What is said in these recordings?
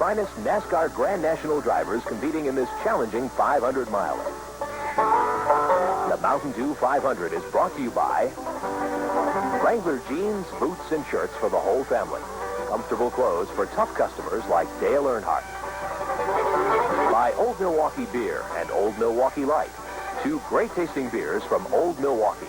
finest NASCAR Grand National drivers competing in this challenging 500-miler. The Mountain Dew 500 is brought to you by Wrangler jeans, boots, and shirts for the whole family. Comfortable clothes for tough customers like Dale Earnhardt. By Old Milwaukee Beer and Old Milwaukee Light. Two great-tasting beers from Old Milwaukee.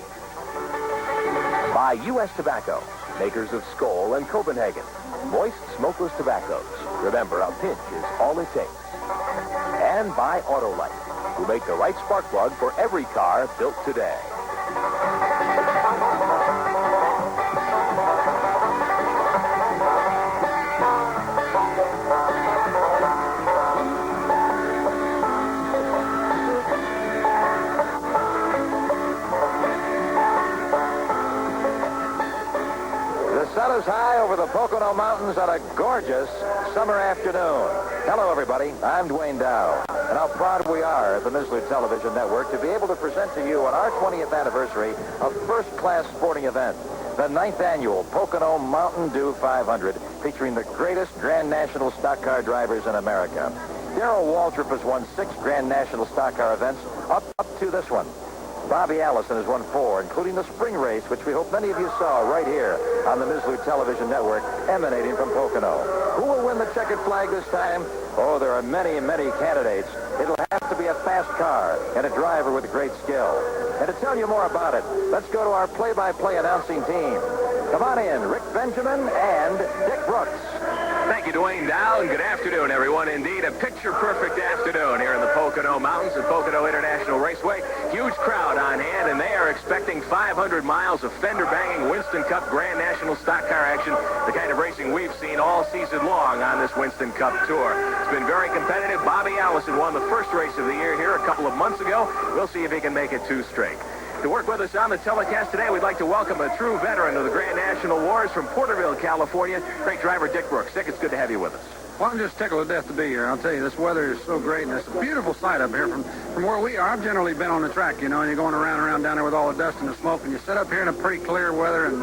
By U.S. Tobacco, makers of Skoal and Copenhagen. Moist, smokeless tobaccos. Remember, a pinch is all it takes. And by Autolite, who make the right spark plug for every car built today. Sun is high over the Pocono Mountains on a gorgeous summer afternoon. Hello, everybody. I'm Dwayne Dow. And how proud we are at the Mizzlou Television Network to be able to present to you on our 20th anniversary a first-class sporting event, the 9th annual Pocono Mountain Dew 500, featuring the greatest Grand National stock car drivers in America. Darrell Waltrip has won 6 Grand National stock car events up to this one. Bobby Allison has won 4, including the spring race, which we hope many of you saw right here on the Mizzlou Television Network, emanating from Pocono. Who will win the checkered flag this time? Oh, there are many, many candidates. It'll have to be a fast car and a driver with great skill. And to tell you more about it, let's go to our play-by-play announcing team. Come on in, Rick Benjamin and Dick Brooks. Thank you, Dwayne Dow, and good afternoon, everyone. Indeed, a picture-perfect afternoon here in the Pocono Mountains at Pocono International Raceway. Huge crowd on hand, and they are expecting 500 miles of fender-banging Winston Cup Grand National stock car action, the kind of racing we've seen all season long on this Winston Cup Tour. It's been very competitive. Bobby Allison won the first race of the year here a couple of months ago. We'll see if he can make it 2 straight. To work with us on the telecast today, we'd like to welcome a true veteran of the Grand National Wars from Porterville, California, great driver Dick Brooks. Dick, it's good to have you with us. Well, I'm just tickled to death to be here. I'll tell you, this weather is so great, and it's a beautiful sight up here from where we are. I've generally been on the track, you know, and you're going around down there with all the dust and the smoke, and you sit up here in a pretty clear weather and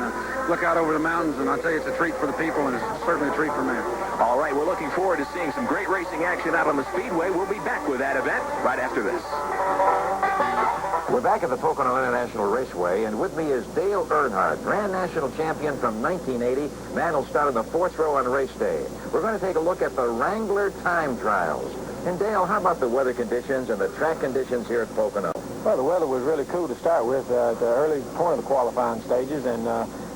look out over the mountains, and I'll tell you, it's a treat for the people, and it's certainly a treat for me. All right, we're looking forward to seeing some great racing action out on the Speedway. We'll be back with that event right after this. We're back at the Pocono International Raceway, and with me is Dale Earnhardt, Grand National Champion from 1980. Man will start in the 4th row on race day. We're going to take a look at the Wrangler time trials. And Dale, how about the weather conditions and the track conditions here at Pocono? Well, the weather was really cool to start with at the early point of the qualifying stages, and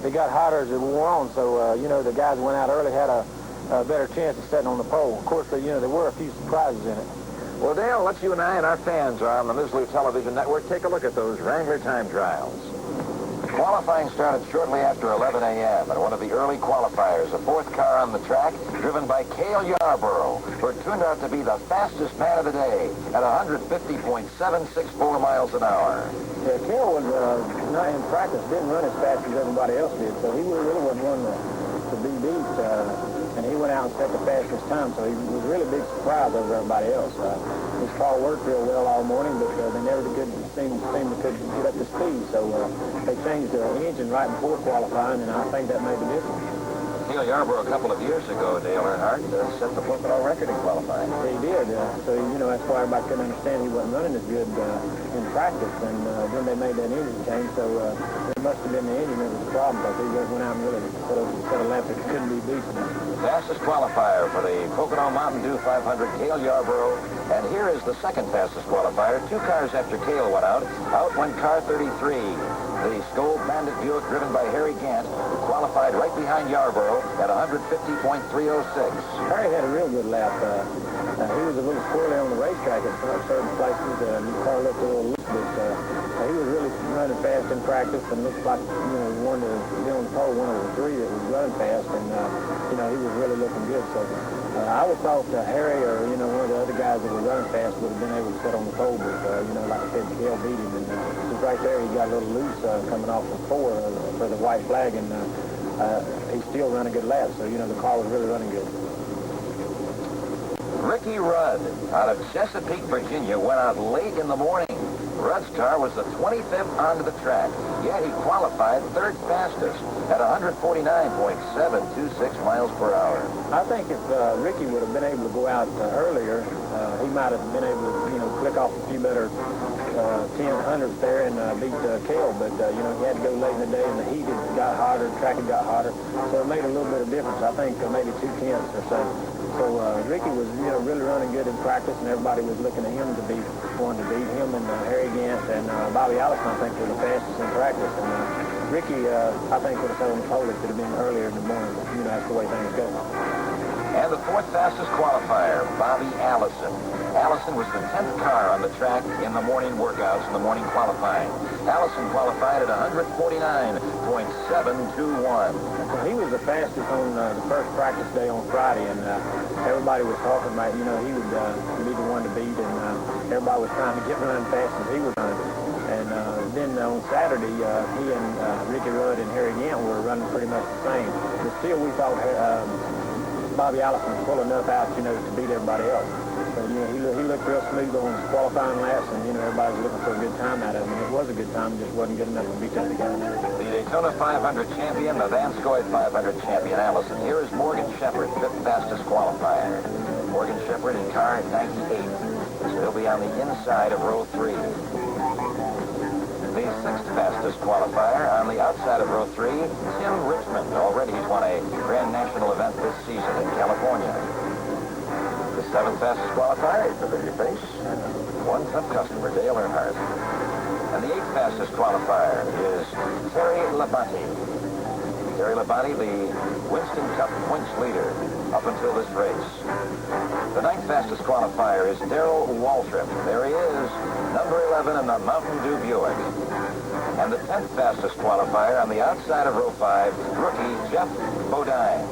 it got hotter as it wore on, so, you know, the guys who went out early had a better chance of setting on the pole. Of course, you know, there were a few surprises in it. Well, Dale, let's you and I and our fans on the Mizzlou Television Network take a look at those Wrangler time trials. Qualifying started shortly after 11 a.m. and one of the early qualifiers, a 4th car on the track, driven by CALE Yarborough, who turned out to be the fastest man of the day at 150.764 miles an hour. Yeah, CALE was not in practice, didn't run as fast as everybody else did, so he really wasn't one to be beat. And he went out and set the fastest time, so he was a really big surprise over everybody else. His car worked real well all morning, but they never seemed to get up to speed. So they changed the engine right before qualifying, and I think that made the difference. CALE Yarborough a couple of years ago, Dale Earnhardt, set the Pocono record in qualifying. He did. So, you know, that's why everybody couldn't understand he wasn't running as good in practice. And then they made that engine change, so it must have been the engine that was the problem, because he just went out and really set a lap that couldn't be beaten. Fastest qualifier for the Pocono Mountain Dew 500, CALE Yarborough. And here is the second fastest qualifier. 2 cars after CALE went out. Out went car 33, the Skoal Bandit Buick driven by Harry Gant, who qualified right behind Yarborough at 150.306. Harry had a real good lap. He was a little squirrely on the racetrack at certain places. The car looked a little loose, but he was really running fast in practice, and looked like, you know, one to be on the pole, one of the 3 that was running fast, and you know, he was really looking good. So I would thought Harry or, you know, one of the other guys that were running fast would have been able to sit on the pole, but you know, like I said, CALE beat him, and just right there he got a little loose coming off the 4 for the white flag, and he still ran a good lap, so, you know, the car was really running good. Ricky Rudd out of Chesapeake, Virginia, went out late in the morning. Rudd's car was the 25th onto the track, yet he qualified third fastest at 149.726 miles per hour. I think if Ricky would have been able to go out earlier, he might have been able to, click off a few better 1000s there and beat CALE, but, he had to go late in the day and the heat got hotter, the track had got hotter, so it made a little bit of difference. I think maybe 2 tenths or so. So Ricky was, really running good in practice, and everybody was looking at him to be one to beat him, and Harry Gant and Bobby Allison, I think, were the fastest in practice. And Ricky, I think, would have sat on the pole if it had been earlier in the morning. That's the way things go. And the fourth fastest qualifier, Bobby Allison. Allison was the 10th car on the track in the morning workouts in the morning qualifying. Allison qualified at 149.721. Well, he was the fastest on the first practice day on Friday, and everybody was talking about, he would be the one to beat, and everybody was trying to get running fast as he was running. And then on Saturday, he and Ricky Rudd and Harry Gant were running pretty much the same. But still, we thought Bobby Allison was full enough out, to beat everybody else. So, he looked real smooth on his qualifying laps, and, everybody was looking for a good time out of him. And it was a good time, just wasn't good enough to beat that guy. The Daytona 500 champion, the Vanscoy 500 champion, Allison. Here is Morgan Shepherd, fifth fastest qualifier. Morgan Shepherd in car 98. He'll be on the inside of row 3. The sixth fastest qualifier on the outside of row 3, Tim Richmond. Already he's won a Grand National event this season in California. The seventh fastest qualifier, familiar face, one tough customer, Dale Earnhardt. And the eighth fastest qualifier is Terry Labonte. Terry Labonte, the Winston Cup points leader up until this race. The ninth fastest qualifier is Darrell Waltrip. There he is, number 11 in the Mountain Dew Buick. And the 10th fastest qualifier on the outside of row 5, rookie Jeff Bodine.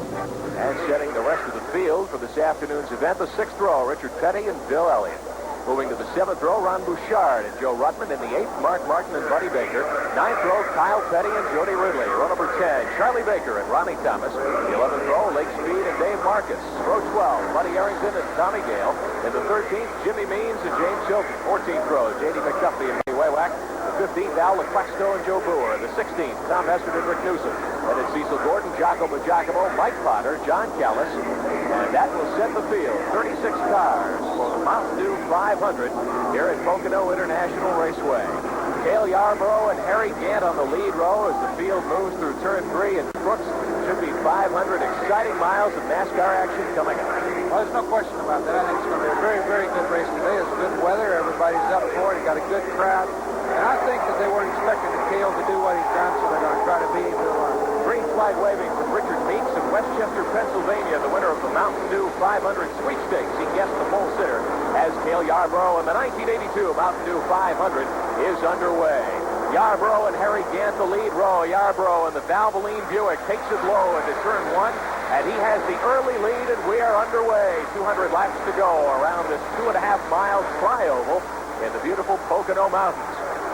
And setting the rest of the field for this afternoon's event, the 6th row, Richard Petty and Bill Elliott. Moving to the 7th row, Ron Bouchard and Joe Ruttman. In the 8th, Mark Martin and Buddy Baker. 9th row, Kyle Petty and Jody Ridley. Row number 10, Charlie Baker and Ronnie Thomas. The 11th row, Lake Speed and Dave Marcus. Row 12, Buddy Arrington and Tommy Gale. In the 13th, Jimmy Means and James Hilton. 14th row, J.D. McDuffie and Ray Waywack. The 15th, Al LaQuexto and Joe Boer. The 16th, Tom Hessert and Rick Newsom. And it's CECIL-GORDON, JOCKO MAGGIACOMO, Mike Potter, John Callis. And that will set the field. 36 cars for the Mountain Dew 500 here at Pocono International Raceway. Cale Yarborough and Harry Gant on the lead row as the field moves through turn 3, and Brooks should be 500 exciting miles of NASCAR action coming up. Well, there's no question about that. I think it's going to be a very, very good race today. It's good weather. Everybody's up for it. You got a good crowd. And I think that they weren't expecting Cale to do what he's done, so they're going to try to beat him to the line. Green flag waving from Richard Meeks of Westchester, Pennsylvania, the winner of the Mountain Dew 500 sweepstakes. He guessed the pole sitter as Cale Yarborough, and the 1982 Mountain Dew 500 is underway. Yarborough and Harry Gant the lead row. Yarborough and the Valvoline Buick takes it low into turn 1, and he has the early lead, and we are underway. 200 laps to go around this 2.5-mile tri-oval in the beautiful Pocono Mountains.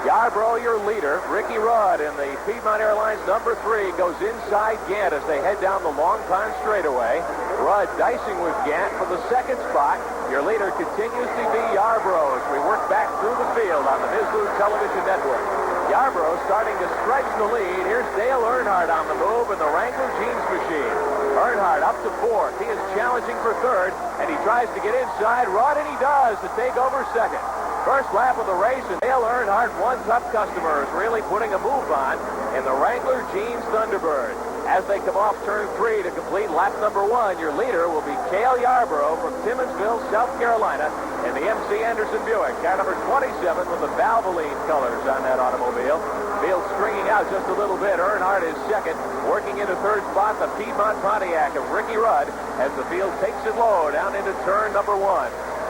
Yarborough, your leader. Ricky Rudd in the Piedmont Airlines number 3 goes inside Gant as they head down the Long Pond straightaway. Rudd dicing with Gant for the second spot. Your leader continues to be Yarborough as we work back through the field on the Mizlou Television Network. Yarborough starting to stretch the lead. Here's Dale Earnhardt on the move in the Wrangler jeans machine. Earnhardt up to 4th. He is challenging for 3rd, and he tries to get inside Rudd, and he does to take over 2nd. First lap of the race, and Dale Earnhardt, one tough customer, is really putting a move on in the Wrangler Jeans Thunderbird. As they come off turn 3 to complete lap number 1, your leader will be Cale Yarborough from Timmonsville, South Carolina, in the MC Anderson Buick. Car number 27 with the Valvoline colors on that automobile. Field stringing out just a little bit. Earnhardt is 2nd. Working into 3rd spot, the Piedmont Pontiac of Ricky Rudd as the field takes it low down into turn number 1.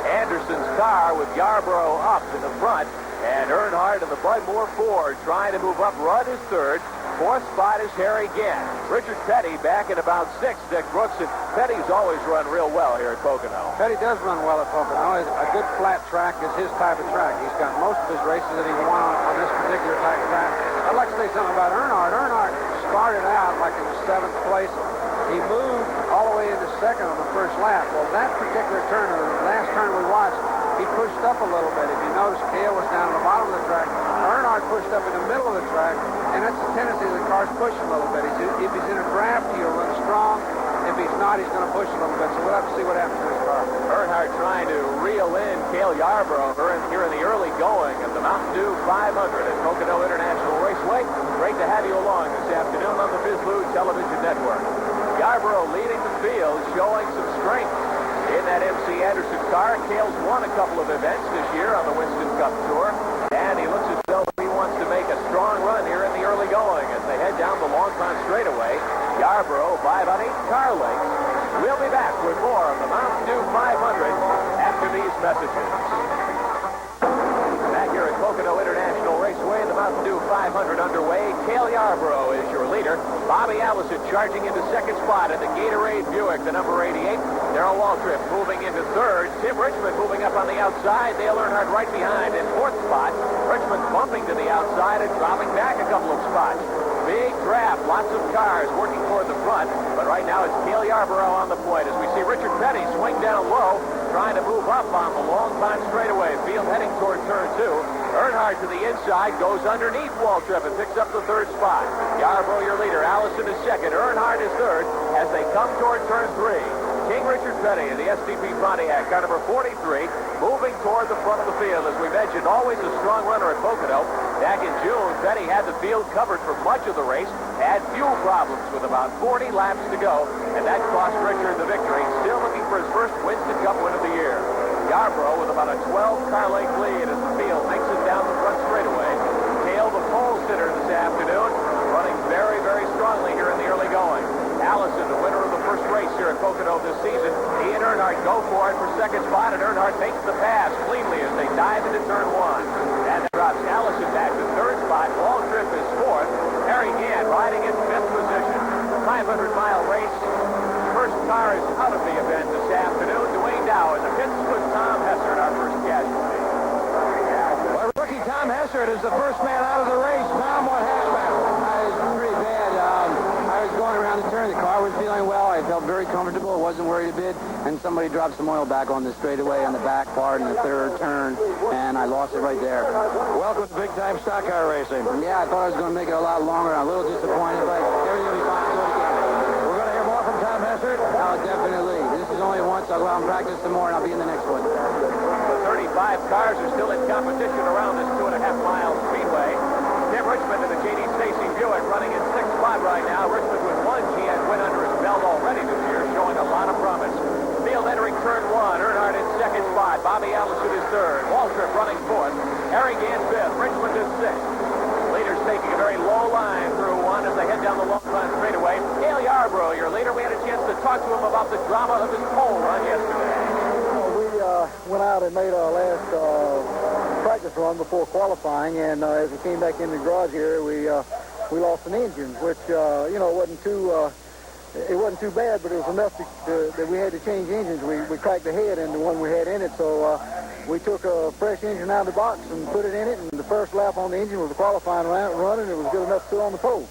Anderson's car with Yarborough up in the front, and Earnhardt and the Bud Moore Ford trying to move up. Rudd is 3rd. 4th spot is Harry Gant. Richard Petty back at about 6th. Dick Brooks, and Petty's always run real well here at Pocono. Petty does run well at Pocono. A good flat track is his type of track. He's got most of his races that he won on this particular type of track. I'd like to say something about Earnhardt. Earnhardt started out like in the 7th place. He moved all the way into 2nd on the first lap. Well, that particular turn, the last turn we watched, he pushed up a little bit. If you notice, Cale was down at the bottom of the track. Earnhardt pushed up in the middle of the track, and that's the tendency of the cars push a little bit. If he's in a draft, he'll run strong. If he's not, he's going to push a little bit. So we'll have to see what happens to this car. Earnhardt trying to reel in Cale Yarborough here in the early going of the Mountain Dew 500 at Pocono International Raceway. Great to have you along this afternoon on the BizLou Television Network. Yarborough leading the field, showing some strength in that MC Anderson car. Cale's won a couple of events this year on the Winston Cup Tour, and he looks as though he wants to make a strong run here in the early going as they head down the Long Pond straightaway. Yarborough 5 on 8 car lengths. We'll be back with more of the Mountain Dew 500 after these messages. Back here at Pocono International Raceway, the Mountain Dew 500 underway. Cale Yarborough is your leader. Bobby Allison charging into second spot in the Gatorade Buick, the number 88. Darrell Waltrip moving into third. Tim Richmond moving up on the outside. Dale Earnhardt right behind in fourth spot. Richmond bumping to the outside and dropping back a couple of spots. Big draft, lots of cars working toward the front, but right now it's Cale Yarborough on the point as we see Richard Petty swing down low, trying to move up on the Long Pond straightaway. Field heading toward turn 2. Earnhardt to the inside, goes underneath Waltrip and picks up the third spot. Yarborough your leader, Allison is second, Earnhardt is third as they come toward turn 3. King Richard Petty in the SDP Pontiac, car number 43, moving toward the front of the field. As we mentioned, always a strong runner at Pocono. Back in June, Petty had the field covered for much of the race, had fuel problems with about 40 laps to go, and that cost Richard the victory. Still looking for his first Winston Cup win of the year. Yarborough with about a 12-car length lead as the field makes it down the front straightaway. Cale, the pole sitter this afternoon, running very, very strongly here in the early going. Allison, the winner of the first race here at Pocono this season. He and Earnhardt go for it for second spot, and Earnhardt makes the pass cleanly as they dive into turn 1. And that drops Allison back to third spot. Waltrip is fourth. Harry Gant riding in fifth position. 500-mile race. First car is out of the event this afternoon. Dwayne Dow in the pits with Tom Hessert, our first casualty. Well, rookie Tom Hessert is the first man out of the race. Tom, what happened? It was pretty bad. I was going around the turn. The car was feeling well. I felt very comfortable. I wasn't worried a bit. And somebody dropped some oil back on the straightaway on the back part in the third turn, and I lost it right there. Welcome to big-time stock car racing. Yeah, I thought I was going to make it a lot longer. I'm a little disappointed, but everything will be fine. Do it again. We're going to hear more from Tom Hessert. Oh, definitely. This is only once. I'll go out and practice some more, and I'll be in the next one. The 35 cars are still in competition around this 2.5-mile speedway. Tim Richmond in the JD Stacy Buick running in sixth spot right now. Richmond with one GN win under his belt already this year, showing a lot of promise. Field entering turn 1. Earnhardt in second spot. Bobby Allison is third. Waltrip running fourth. Harry Gant fifth. Richmond is sixth. Leaders taking a very low line through 1 as they head down the Long Pond straightaway. Cale Yarborough, your leader. We had a chance to talk to him about the drama of his pole run yesterday. We went out and made our last practice run before qualifying, and as we came back in the garage here, we lost an engine, which it wasn't too bad, but it was enough that we had to change engines. We cracked the head in the one we had in it, so we took a fresh engine out of the box and put it in it, and the first lap on the engine was a qualifying run, and it was good enough to put on the pole.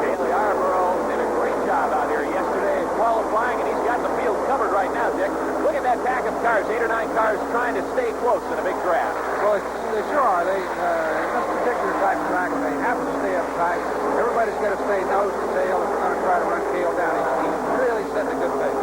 Cale Yarborough did a great job out here yesterday in qualifying, and he's got the field covered right now, Dick. Look at that pack of cars, 8 or 9 cars trying to stay close in a big draft. Well, they sure are. In this particular type of track, they have to stay up tight. Everybody's got to stay nose to tail if we're going to try to run Cale down. He's really setting a good pace.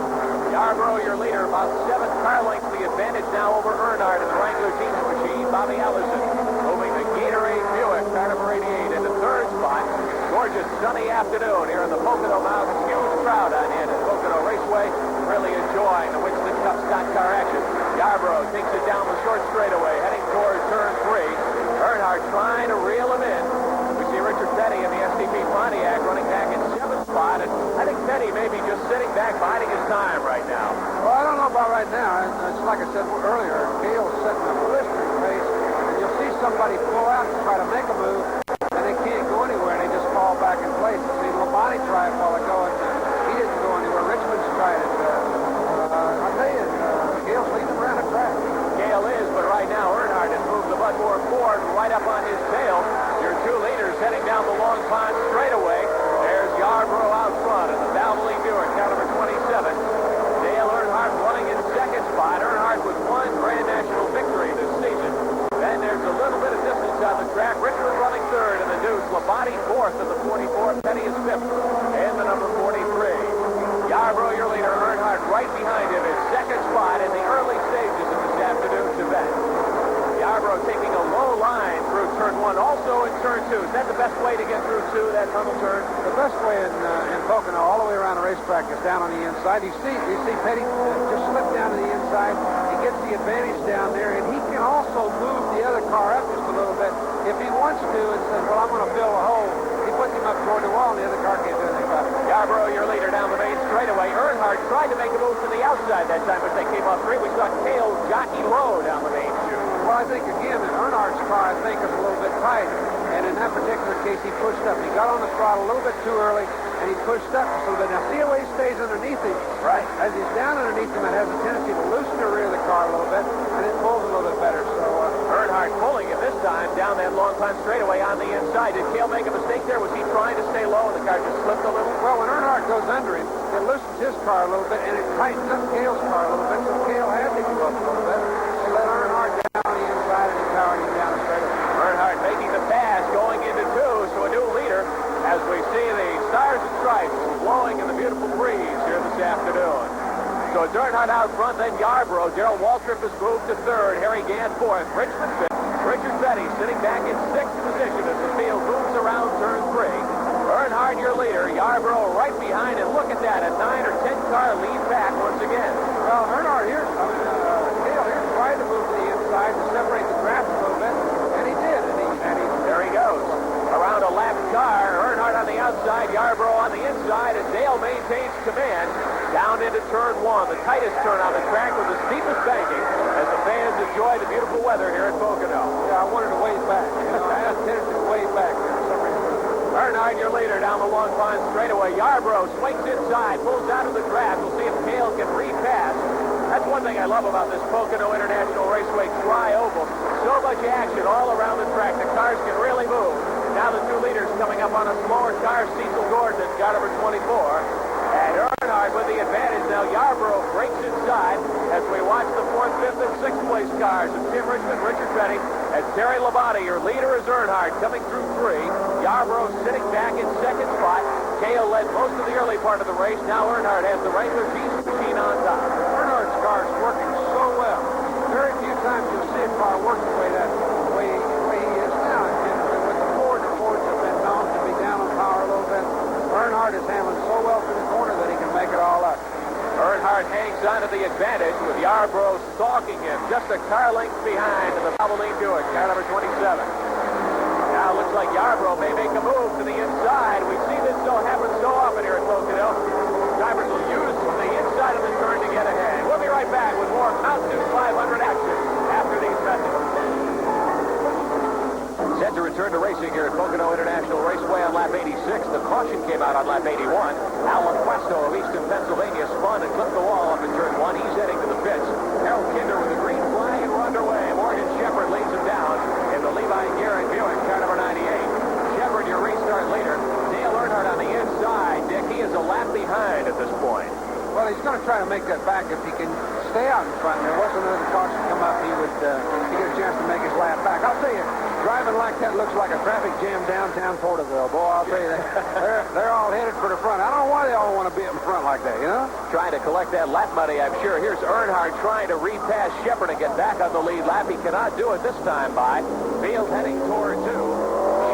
Yarborough, your leader, about 7 car lengths the advantage now over Earnhardt in the Wrangler Jeans machine. Bobby Allison moving the Gatorade Buick, car number 88, into third spot. Gorgeous sunny afternoon here in the Pocono Mountains. Huge crowd on in at Pocono Raceway. Really enjoying the Winston Cup stock car action. Yarborough takes it down the short straightaway, heading toward turn 3. Earnhardt trying to reel him in. We see Richard Petty in the SDP Pontiac running back in 7th spot, and I think Petty may be just sitting back biding his time right now. Well, I don't know about right now. It's like I said earlier, Cale's setting a blistering pace, and you'll see somebody pull out and try to make a move, and they can't go anywhere, and they just fall back in place. You see LABONTE tried a while ago, and he didn't go anywhere. Richmond's tried it. I'll tell you, Cale's leading around the track. Cale is, but right now Earnhardt has moved the Budmore Ford right up on his tail. Your two leaders heading down the Long Pond straightaway. There's Yarborough out front in the Valvoline Buick, car number 27. Dale Earnhardt running in second spot. Earnhardt with 1 Grand National two. Is that the best way to get through two, that tunnel turn? The best way in Pocono, all the way around the racetrack, is down on the inside. You see Petty just slip down to the inside. He gets the advantage down there, and he can also move the other car up just a little bit if he wants to and says, well, I'm going to fill a hole. He puts him up toward the wall, and the other car can't do anything about it. Yarborough, your leader down the main straightaway. Earnhardt tried to make a move to the outside that time, but they came off three. We saw CALE jockey low down the main chute. Well, I think, again, that Earnhardt's car, I think, is a little bit tighter. And in that particular case, he pushed up. He got on the throttle a little bit too early, and he pushed up just a little bit. Now, see how he stays underneath him? Right. As he's down underneath him, it has a tendency to loosen the rear of the car a little bit, and it pulls a little bit better. So, Earnhardt pulling it this time down that long pond straightaway on the inside. Did CALE make a mistake there? Was he trying to stay low, and the car just slipped a little? well, when Earnhardt goes under him, it loosens his car a little bit, and it tightens up CALE's car a little bit, so CALE had to go up a little bit. They let Earnhardt down on the inside, and he powered him down the straightaway. Earnhardt making the pass, going into two, so a new leader as we see the stars and stripes blowing in the beautiful breeze here this afternoon. So it's Earnhardt out front, then Yarborough. Darrell Waltrip has moved to third, Harry Gant fourth, Richmond fifth, Richard Petty sitting back in sixth position as the field moves around turn three. Earnhardt your leader, Yarborough right behind, and look at that, a 9 or 10 car lead back once again. Well, Earnhardt here, CALE here tried to move to the inside to separate the traffic a little bit, and he did, and there he goes. Around a lap car, Earnhardt on the outside, Yarborough on the inside, and Dale maintains command down into turn one, the tightest turn on the track with the steepest banking as the fans enjoy the beautiful weather here at Pocono. Yeah, I wanted to wave back. You know, I had a tendency to wave back there for some reason. Earnhardt, your leader, down the long pond straightaway. Yarborough swings inside, pulls out of the draft. We'll see if CALE can repass. That's one thing I love about this Pocono International Raceway tri-oval. So much action all around the track. The cars can really move. Now the two leaders coming up on a slower car, CECIL-GORDON at car number 24. And Earnhardt with the advantage. Now Yarborough breaks inside as we watch the 4th, 5th, and 6th place cars. It's Tim Richmond, Richard Petty, and Terry LABONTE. Your leader is Earnhardt coming through three. Yarborough sitting back in second spot. CALE led most of the early part of the race. Now Earnhardt has the Wrangler Jeans machine on top. Earnhardt's car is working so well. Very few times you'll see a car work the way he is now. And with the Fords have been known to be down on power a little bit. Earnhardt is handling so well through the corner that he can make it all up. Earnhardt hangs on to the advantage with Yarborough stalking him just a car length behind in the Valvoline Buick, car number 27. Now it looks like Yarborough may make a move to the inside. We see this still happen so often here at Pocono. Drivers will use the inside of the turn to get ahead. We'll be right back with more Mountain Dew 500 action after these messages. Set to return to racing here at Pocono International Raceway on lap 86. The caution came out on lap 81. Alan Questo of Easton, Pennsylvania spun and clipped the wall up in turn one. He's heading to the pits. Harold Kinder with the green flag, and we're underway. Morgan Shepherd leads him down in the Levi Garrett Buick, car number 98. Shepherd, your restart leader. Dale Earnhardt on the inside. Dick, he is a lap behind at this point. Well, he's going to try to make that back if he can stay out in front. There wasn't another caution come up. He get a chance to make his lap back. I'll tell you, driving like that looks like a traffic jam downtown Porterville. Boy, I'll tell you that. They're all headed for the front. I don't know why they all want to be up in front like that, you know? Trying to collect that lap money, I'm sure. Here's Earnhardt trying to repass Shepherd and get back on the lead lap. He cannot do it this time by field heading toward two.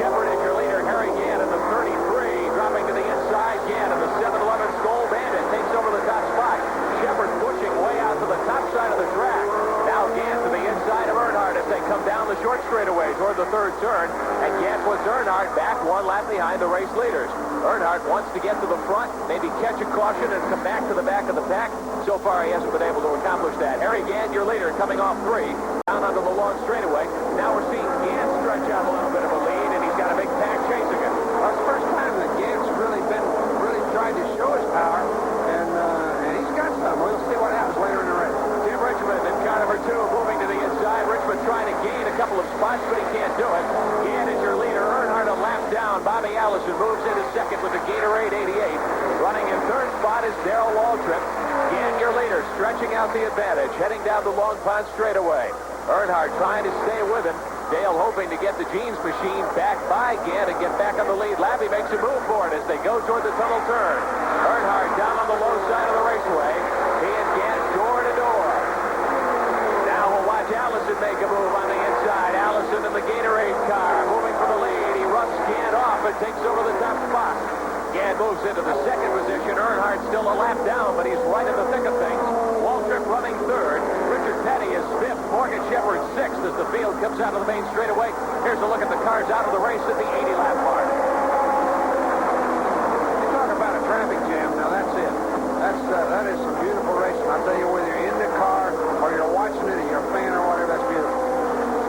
Shepherd is your leader. Harry Gant in the 33, dropping to the inside. Gant in the 7-11 Skull Bandit takes over the top spot. Shepherd pushing way out to the top side of the track. Now Gant to the inside of Earnhardt as they come down the short straightaway toward the third turn. And Gant puts Earnhardt back one lap behind the race leaders. Earnhardt wants to get to the front, maybe catch a caution and come back to the back of the pack. So far, he hasn't been able to accomplish that. Harry Gant, your leader, coming off three, down onto the long straightaway. Now we're seeing Gant stretch out a little bit of a lead, and he's got a big pack chasing him. Well, it's the first time that Gant's really tried to show his power, and he's got some. We'll see what happens later in the race. Tim Richmond in car number 2 moving to the inside. Richmond trying to gain a couple of spots, but he can't do it. Gant is your leader. Earnhardt a lap down. Bobby Allison moves into second with the Gatorade 88. Running in third spot is Darrell Waltrip. Gant your leader, stretching out the advantage, heading down the long pond straightaway. Earnhardt trying to stay with him. Dale hoping to get the Jeans machine back by Gant and get back on the lead. Labby makes a move for it as they go toward the tunnel turn. Earnhardt down on the low side of the raceway. He and Gant door to door. Now we'll watch Allison make a move on the inside. Allison in the Gatorade car moving for the lead. He runs field, comes out of the main straightaway. Here's a look at the cars out of the race at the 80-lap mark. You talk about a traffic jam. Now that's it. That is some beautiful racing. I tell you, whether you're in the car or you're watching it or you're a fan or whatever, that's beautiful.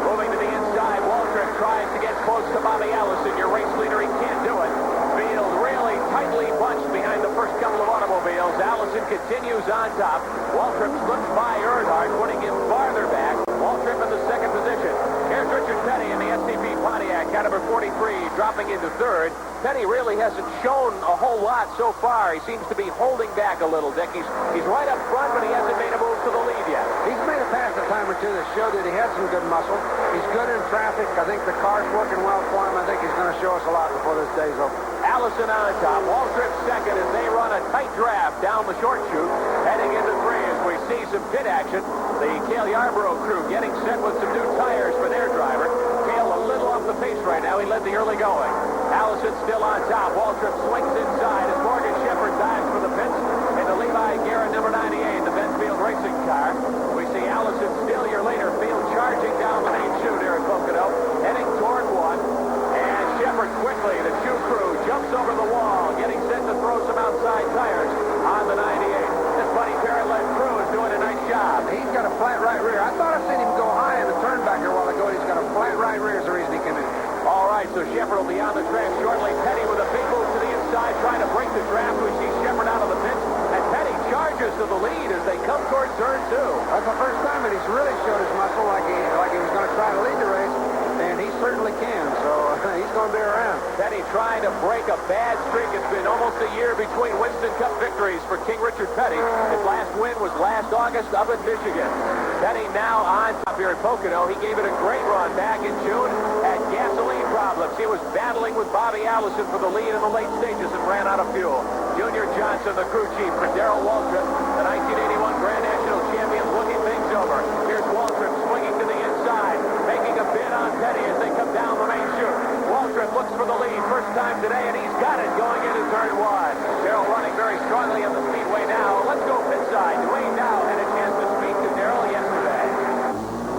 Moving to the inside, Waltrip tries to get close to Bobby Allison, your race leader. He can't do it. Field really tightly bunched behind the first couple of automobiles. Allison continues on top. Waltrip slips by Earnhardt, putting him farther back. Waltrip in the second position. Here's Richard Petty in the STP Pontiac, car number 43, dropping into third. Petty really hasn't shown a whole lot so far. He seems to be holding back a little, Dick. He's right up front, but he hasn't made a move to the lead yet. He's made a pass a time or two that showed that he had some good muscle. He's good in traffic. I think the car's working well for him. I think he's going to show us a lot before this day's over. Allison on top, Waltrip second as they run a tight draft down the short chute, heading into three as we see some pit action. The CALE Yarborough crew getting set with some new tires for their driver. CALE a little off the pace right now. He led the early going. Allison still on top. Waltrip swings inside as Morgan Shepherd dives for the pits in the Levi Garrett number 98, the Benfield racing car. We see Allison still your leader. Field charging down the main chute here at Pocono, heading toward one. And Shepherd quickly, the chute crew, jumps over the wall, getting set to throw some outside tires on the 98. This Buddy Perry-led crew is doing a nice job. He's got a flat right rear. I thought I seen him go high in the turn back here a while ago. He's got a flat right rear is the reason he came in. All right, so Shepherd will be on the track shortly. Petty with a big move to the inside, trying to break the draft. We see Shepherd out of the pits, and Petty charges to the lead as they come toward turn two. That's the first time that he's really showed his muscle like he was going to try to lead the race, and he certainly can, so he's going to be around. Petty trying to break a bad streak. It's been almost a year between Winston Cup victories for King Richard Petty. His last win was last August up in Michigan. Petty now on top here at Pocono. He gave it a great run back in June, had gasoline problems. He was battling with Bobby Allison for the lead in the late stages and ran out of fuel. Junior Johnson, the crew chief for Darrell Waltrip, the 1981 Grand National champion, looking things over. Here's Waltrip swinging to the inside, making a bid on Petty as they come down the main chute. Waltrip looks for the lead first time today, and he's got it going into turn one. Darrell running very strongly on the speedway now. Let's go pit side. Dwayne Dow had a chance to speak to Darrell yesterday.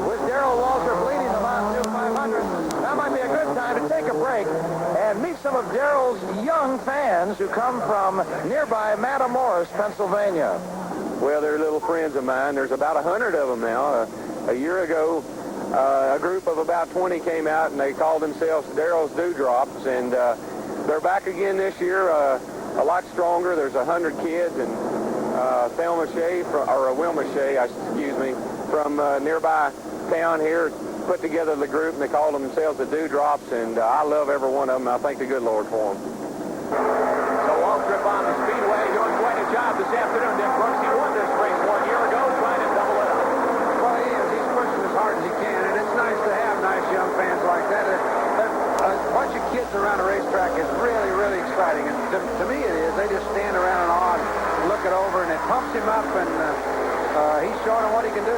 With Darrell Waltrip leading the Mountain Dew 500, that might be a good time to take a break and meet some of Darrell's young fans who come from nearby Matamoros, Pennsylvania. Well, they're little friends of mine. There's about 100 of them now. A year ago, a group of about 20 came out, and they called themselves Darrell's Dewdrops, and they're back again this year, a lot stronger. There's 100 kids, and Thelma Shea, Wilma Shea, excuse me, from nearby town here, put together the group, and they called themselves the Dewdrops, and I love every one of them. I thank the good Lord for them. So Waltrip on the speedway doing quite a job this afternoon. Dick Brooks, he won this race 1 year ago, trying to double it up. Well, he is. He's pushing as hard as he can, and it's nice to have nice young fans like that. A bunch of kids around a racetrack is really, really exciting, and to me it is. They just stand around in awe and look it over, and it pumps him up, and he's showing them what he can do.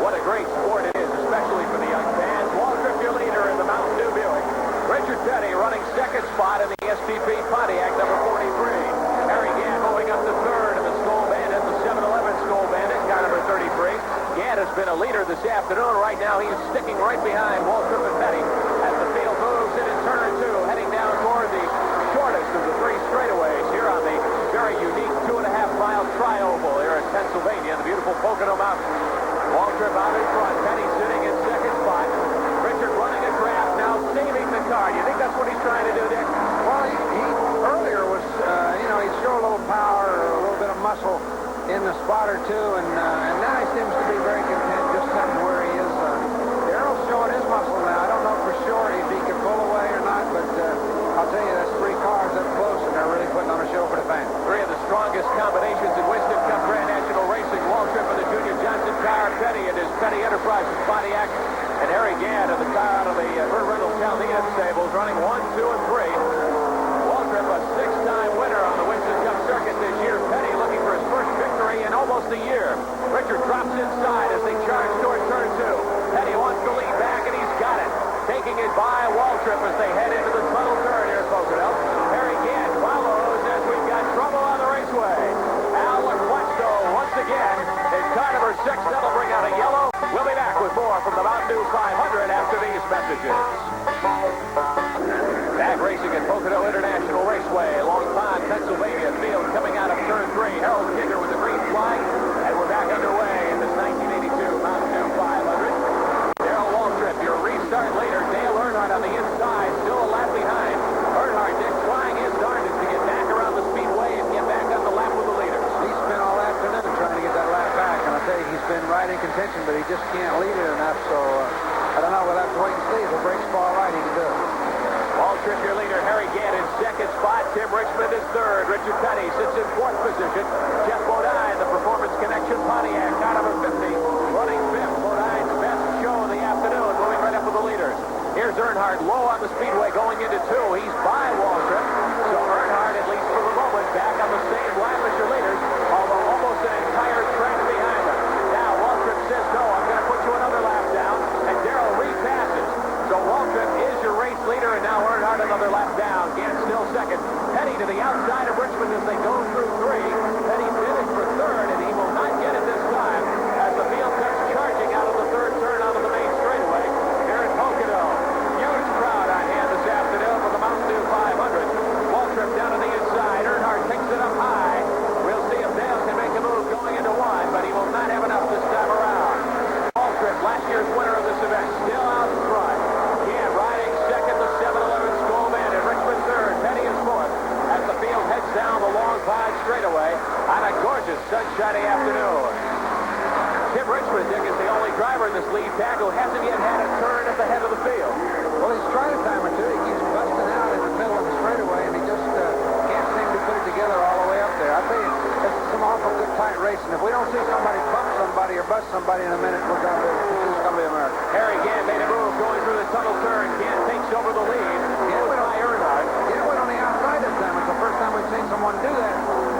What a great sport it is, especially for the young fans. Waltrip, your leader in the Mountain Dew Buick. Richard Petty running second spot in the STP Pontiac, number 43. Harry Gann moving up to third in the Skull Bandit, the 7-Eleven Skull Bandit, car number 33. Gann has been a leader this afternoon. Right now, he's sticking right behind Waltrip and Petty as the field moves in turn two, heading down toward the shortest of the three straightaways here on the very unique 2.5-mile tri-oval here in Pennsylvania, the beautiful Pocono Mountains. Waltrip out in front, Petty sitting in second spot. Richard running a draft now, saving the car. Do you think that's what he's trying to do, Dick? Well, he earlier was, he'd show a little power or a little bit of muscle in the spot or two, and now he seems to be very content just sitting where he is. Darrell's showing his muscle now. I don't know for sure if he can pull away or not, but I'll tell you, that's three cars up close, and they're really putting on a show for the fans. Three of the strongest combinations in Winston Cup Grand National Racing. Waltrip in the Junior Johnson car, Petty in his Petty Enterprises Pontiac, and Harry Gann in the car out of the Burt Reynolds Chaldean stables, running 1, 2, and 3. Waltrip, a 6-time winner on the Winston Cup circuit this year. Petty looking for his first victory in almost a year. Richard drops inside as they charge toward turn two. Petty wants to lead back, and he's got it. Taking it by Waltrip as they head into the tunnel turn here at Pocono. Harry Gann follows as we've got trouble on the raceway. Alan Wetstow once again is car number 6. That'll bring out a yellow. We'll be back with more from the Mountain Dew 500 after been right in contention, but he just can't lead it enough. So I don't know. We'll have to wait and see. If the brakes fall right, he can do it. Waltrip, your leader. Harry Gant in second spot. Tim Richmond is third. Richard Petty sits in fourth position. Jeff Bodine, the Performance Connection Pontiac, car number 50, running fifth. Bodine's best show of the afternoon, moving right up with the leaders. Here's Earnhardt low on the speedway going into two. He's by Waltrip. So Earnhardt, at least for the moment, back on the same lap as your leaders, although almost an entire track behind them. Now Waltrip says, no, I'm going to put you another lap down, and Darrell repasses. So Waltrip is your race leader, and now Earnhardt another lap down. Gant still second. Petty to the outside of Richmond as they go through three. Petty finished for third, and he will not get it this time as the field comes charging out of the third turn onto the main straightaway here at Pocono. Huge crowd on hand this afternoon for the Mountain Dew 500. Waltrip down to the inside. Earnhardt picks it up high. We'll see if Dale can make a move going into one, but he will not have enough this time around. Waltrip, last year's winner of this event, still out in front. Gant riding second, the 7-11 Skullman, and Richmond third. Petty is fourth as the field heads down the long pond straightaway on a gorgeous sunshiny afternoon. Tim Richmond, Dick, is the only driver in this lead pack who hasn't yet had a turn at the head of the field. Well, he's tried a time or two. He keeps busting out in the middle of the straightaway, and he just can't seem to put it together all the way up there. I tell you, it's some awful good tight racing. If we don't see somebody bump somebody or bust somebody in a minute, this is going to be America. Harry Gant made a move going through the tunnel turn. Gant takes over the lead. Gant went by Earnhardt. Gant went on the outside this time. It's the first time we've seen someone do that.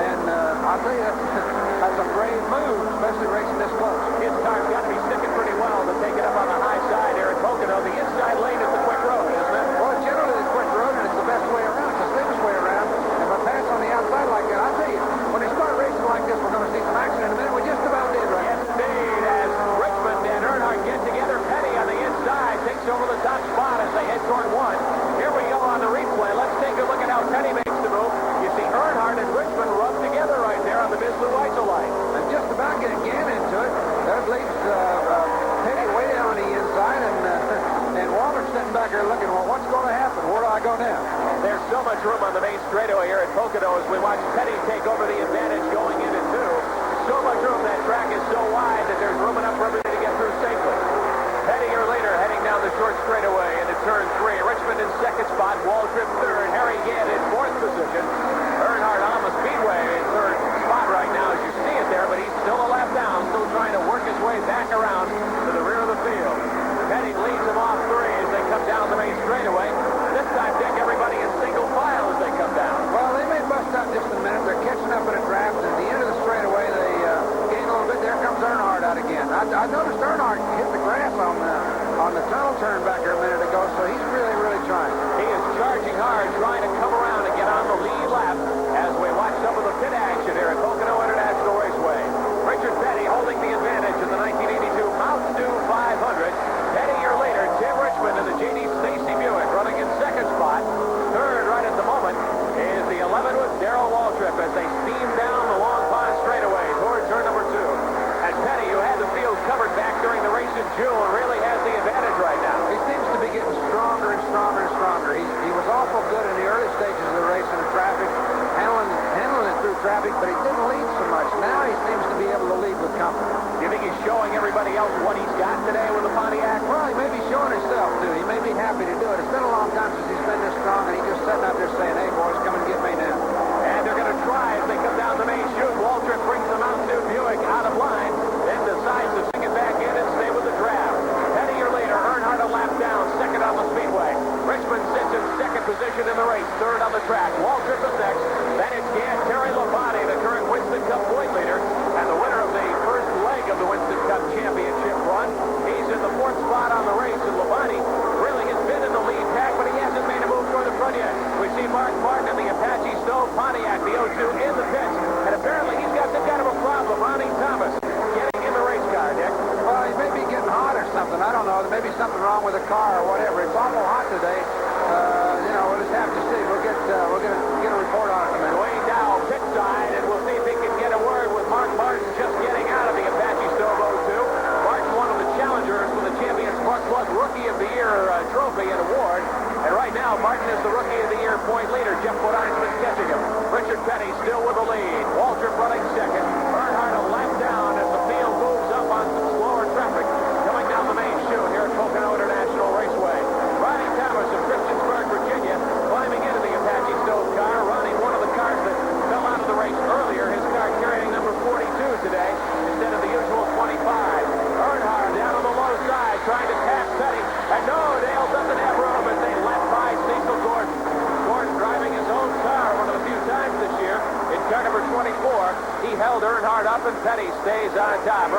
And I'll tell you, that's a brave move, especially racing this close. His car's got to be sticking pretty well to take it up on the high side here at Pocono. The inside lane is the quick road, isn't it? Well, generally the quick road, and it's the best way around. It's the safest way around. And by pass on the outside like that, I'll tell you, when they start racing like this, we're going to see some action in a minute. We just about did, right? Yes, indeed. As Richmond and Earnhardt get together, Petty on the inside takes over the top spot as they head toward one. Here we go on the replay. Let's take a look at how Petty makes the move. You see Earnhardt and Richmond rub together right there on the Bislu-Weiselite. And just about getting Gant into it. That leaves Petty way down on the inside, and Walter's sitting back there looking, well, what's going to happen? Where do I go now? There's so much room on the main straightaway here at Pocono as we watch Petty take over the advantage going into two. So much room. That track is so wide that there's room enough for everybody to get through safely. Petty your leader heading down the short straightaway into turn three. Richmond in second spot. Waltrip third. Harry Gant in fourth position. Earnhardt on the speedway in third spot right now as you see it there, but he's still a lap down, still trying to work his way back around to the rear of the field. Petty leads them off three as they come down the main straightaway. This time, Dick, everybody in single file as they come down. Well, they may bust out just a minute. They're catching up in a draft. At the end of the straightaway, they gain a little bit. There comes Earnhardt out again. I noticed Earnhardt hit the grass on the tunnel turn back there a minute ago, so he's really, really trying. He is charging hard, trying to come around and get on the lead lap as we watch some of the pit action here at Pocono International Raceway. Richard Petty holding the advantage in the 1982 Mountain Dew 500. Petty your leader. Tim Richmond in the JD Stacy Buick running in second spot. Third right at the moment is the 11 with Darrell Waltrip as they steam down the long pond straightaway toward turn number two. And Petty, who had the field covered back during the race in June, really has the advantage right now. He seems to be getting stronger and stronger and stronger. He was awful good in the early stages of the race in the traffic, handling it through traffic, but he didn't lead so much. Now he seems to be able to lead with comfort. Do you think he's showing everybody else what he's got today with the Pontiac? Well, he may be showing himself, too. He may be happy to do it. It's been a long time since he's been this strong, and he's just sitting out there saying, hey, boys, come and get me now. And they're going to try as they come down the main chute. Waltrip brings the Mountain Dew Buick out of line, then decides to sink it back in and stay with the draft. Petty your leader. Earnhardt a lap down, second on the speedway. Richmond sits in second position in the race, third on the track. Waltrip is next. Then it's Gant, Terry Labonte, the current Winston Cup point leader, and the winner of the first leg of the Winston Cup championship run. He's in the fourth spot on the race, and Labonte really has been in the lead pack, but he hasn't made a move toward the front yet. We see Mark Martin in the Apache Stove Pontiac, the 02 in the pits, and apparently he's got some kind of a problem. Ronnie Thomas getting in the race car, Dick. Well, he may be getting hot or something. I don't know. There may be something wrong with the car or whatever. It's awful hot today. We'll just have to see. We're going to get a report on it in a minute. Way down pit side, and we'll see if he can get a word with Mark Martin just getting out of the Apache Stove 02. Mark's one of the challengers for the Champion Spark Plug Rookie of the Year trophy and award. And right now, Martin is the Rookie of the Year point leader. Jeff Bodine's been catching him. Richard Petty still with the lead. Waltrip running second. Earnhardt a lap down as the field moves up on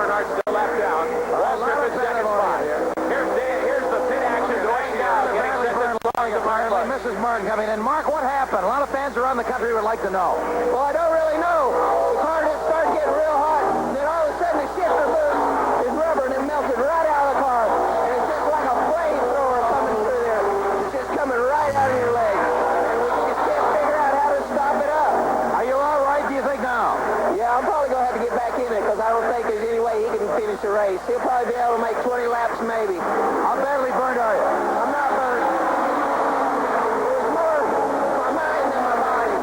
Earnhardt still left down. Waltrip in second spot. Here's the pit action going down. Getting set to start the Marley. Mrs. Martin coming in. Mark, what happened? A lot of fans around the country would like to know. Well, I don't really know. The car just started getting real hot, and then all of a sudden the shifter boost is rubber, and it melted right out of the car. And it's just like a flamethrower coming through there. It's just coming right out of your leg. And we just can't figure out how to stop it up. Are you all right, do you think, now? Yeah, I'm probably going to have to get back in it because I don't think there's any way he can finish the race. He'll probably be able to make 20 laps maybe. How badly burned are you? I'm not burned. There's more my mind than my body.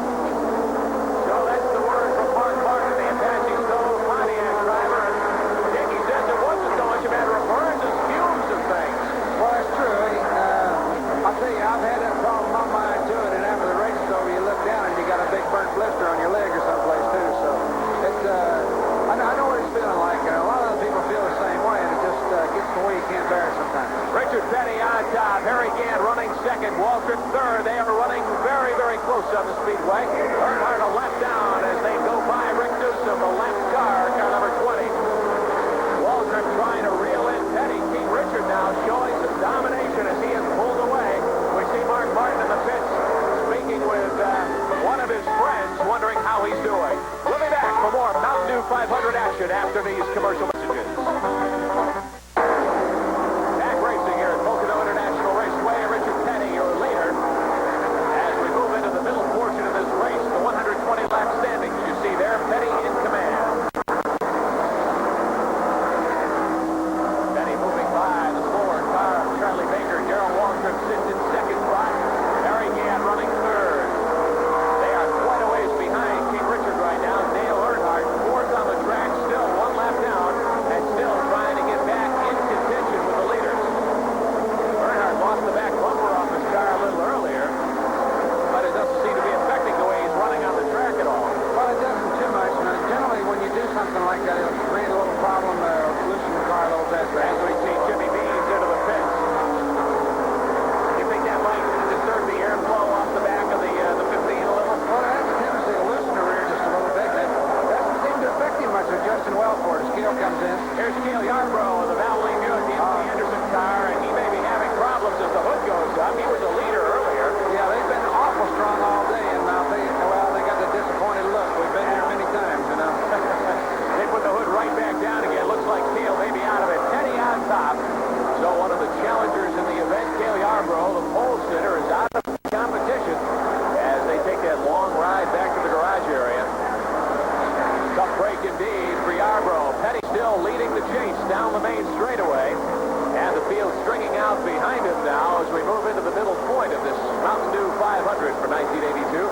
So that's the word from Mark Martin, the Apache Stove Pontiac driver. And Dickie says it wasn't so much a matter of burns as fumes of things. Well, that's true. I'll tell you, I've had that problem on my mind, too, and after the race is over, you look down and you got a big burnt blister on your leg or someplace, too. So it's, I know what it's feeling like. A lot of other people feel the same way, and it just gets to where you can't bear it sometimes. Richard Petty on top. Harry Gant running second. Waltrip third. They are running very, very close on the speedway. Earnhardt a left down as they go by Rick Newsom, the left car number 20. Waltrip trying to reel in Petty. King Richard now showing some domination as he is pulled away. We see Mark Martin in the pits speaking with one of his friends, wondering how he's doing. We'll be back for more Mountain Dew 500 action after these commercial messages. Back racing here at Pocono International Raceway. Richard Petty, your leader. As we move into the middle portion of this race, the 120 lap standings you see there, Petty in command. Petty moving by the slower car of Charlie Baker. Darrell Waltrip sits in second spot. Harry Gant running third. They are quite a ways behind King Richard right now. Dale Earnhardt fourth on the track, still one lap down, and still trying to get back in contention with the leaders. Earnhardt lost the back bumper off his car a little earlier, but it doesn't seem to be affecting the way he's running on the track at all. Well, it doesn't too much. Generally, when you do something like that, it'll create a little problem, loosen the car a little bit. As we see Jimmy Beans into the pits. You think that might disturb the airflow off the back of the 15 a little? Well, it has a tendency to loosen the rear just a little bit. That doesn't seem to affect him much. Adjusting well for it as Cale comes in. Here's Cale Yarborough of the Valvoline Buick, the MC Anderson car, and he may be having problems as the hood goes up. He was a leader earlier. Yeah, they've been awful strong all day, and now they got the disappointed look. We've been here many times, you know. They put the hood right back down again. Looks like Cale may be out of it. Petty on top. So one of the challengers in the event, Cale Yarborough, the pole sitter, is out of competition as they take that long ride back to the garage area. Tough break indeed for Yarborough. Petty still leading the chase down the main straightaway. And the field stringing out behind him now as we move into the middle point of this Mountain Dew 500 for 1982.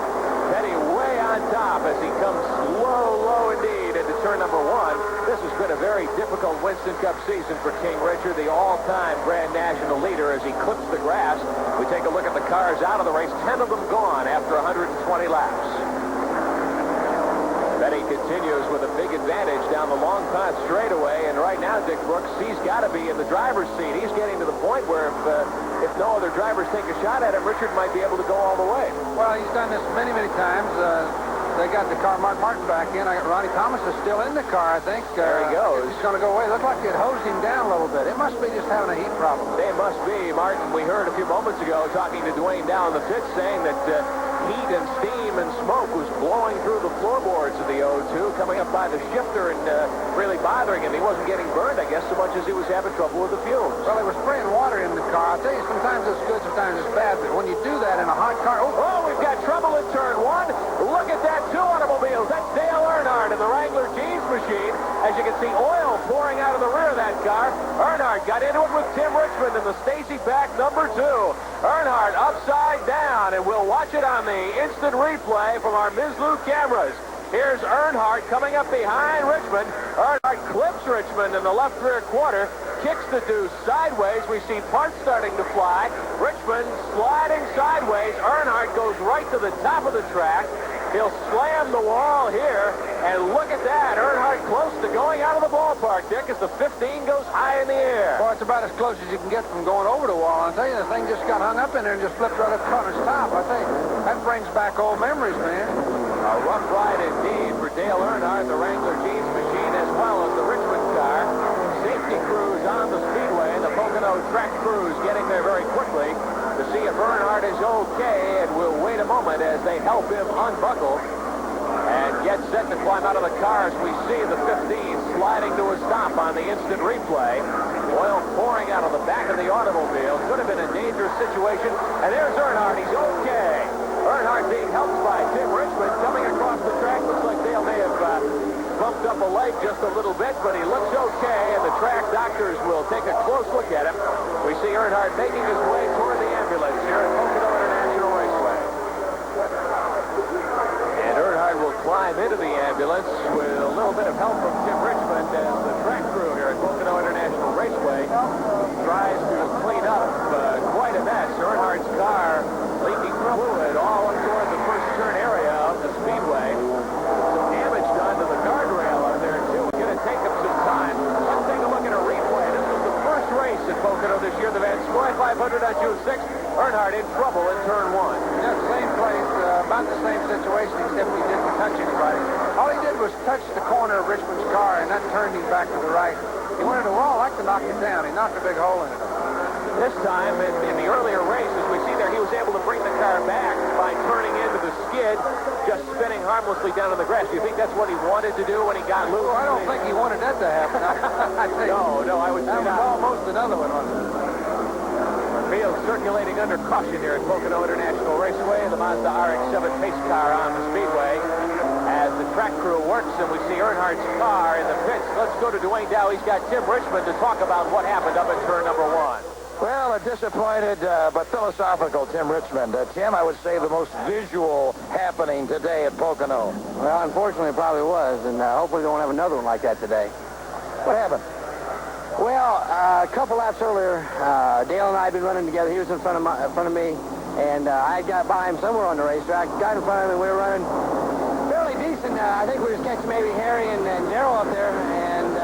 Petty way on top as he comes low indeed into turn number one. This has been a very difficult Winston Cup season for King Richard, the all-time Grand National leader, as he clips the grass. We take a look at the cars out of the race, 10 of them gone after 120 laps. Petty continues with a big advantage down the long pond straightaway, and right now, Dick Brooks, he's got to be in the driver's seat. He's getting to the point where if no other drivers take a shot at him, Richard might be able to go all the way. Well, he's done this many times. They got the car Mark Martin back in. Ronnie Thomas is still in the car, I think. There he goes. He's going to go away. Looks like it hosed him down a little bit. It must be just having a heat problem. They must be. Martin, we heard a few moments ago talking to Dwayne down in the pit saying that heat and steam and smoke was blowing through the floorboards of the O2, coming up by the shifter and really bothering him. He wasn't getting burned, I guess, so much as he was having trouble with the fumes. Well, they were spraying water in the car. I'll tell you, sometimes it's good, sometimes it's bad, but when you do that in a hot car... Oh, we've got trouble in turn one. Look at that, two automobiles. That's Dale Earnhardt in the Wrangler jeans machine. As you can see, oil pouring out of the rear of that car. Earnhardt got into it with Tim Richmond in the Stacy pack number 2. Earnhardt upside down, and we'll watch it on the instant replay from our Ms. Lou cameras. Here's Earnhardt coming up behind Richmond. Earnhardt clips Richmond in the left rear quarter, kicks the deuce sideways. We see parts starting to fly. Richmond sliding sideways. Earnhardt goes right to the top of the track. He'll slam the wall here, and look at that. Earnhardt close to going out of the ballpark, Dick, as the 15 goes high in the air. Boy, it's about as close as you can get from going over the wall. I'll tell you, the thing just got hung up in there and just flipped right up on its top. I tell you, that brings back old memories, man. A rough ride indeed for Dale Earnhardt, the Wrangler jeans machine, as well as the Richmond car. there very quickly to see if Earnhardt is okay, and we'll wait a moment as they help him unbuckle and get set to climb out of the car as we see the 15 sliding to a stop on the instant replay. Oil pouring out of the back of the automobile. Could have been a dangerous situation. And there's Earnhardt. He's okay. Earnhardt being helped by Tim Richmond coming across the track. Looks like Dale may have bumped up a leg just a little bit, but he looks okay, and the track doctors will take a close look at him. We see Earnhardt making his way toward the ambulance here at Pocono International Raceway. And Earnhardt will climb into the ambulance with a little bit of help from Tim Richmond as the track crew here at Pocono International Raceway tries to clean up quite a mess. Earnhardt's car leaking fluid all up toward the first turn area of the speedway. Some damage done to the guardrail up there, too. It's going to take him some time. Let's take a look at a replay. This was the first race at Pocono this year, the Van Scoy 500 on June 6th. Earnhardt in trouble in turn 1. Yeah, same place, about the same situation, except he didn't touch anybody. All he did was touch the corner of Richmond's car, and that turned him back to the right. He wanted the wall, like to knock it down. He knocked a big hole in it. This time, in the earlier race, as we see there, he was able to bring the car back by turning into the skid, just spinning harmlessly down on the grass. Do you think that's what he wanted to do when he got loose? Well, I don't think he wanted that to happen. No, I would say that was not. almost another one, wasn't it? Field circulating under caution here at Pocono International Raceway. The Mazda RX-7 pace car on the speedway as the track crew works, and we see Earnhardt's car in the pits. Let's go to Dwayne Dow. He's got Tim Richmond to talk about what happened up at turn number 1. Well, a disappointed but philosophical Tim Richmond. Tim, I would say the most visual happening today at Pocono. Well, unfortunately, it probably was, and hopefully we won't have another one like that today. What happened? Well, a couple laps earlier, Dale and I had been running together. He was in front of me, and I got by him somewhere on the racetrack. Got in front of him, and we were running fairly decent. I think we were catching maybe Harry and Darrell up there, and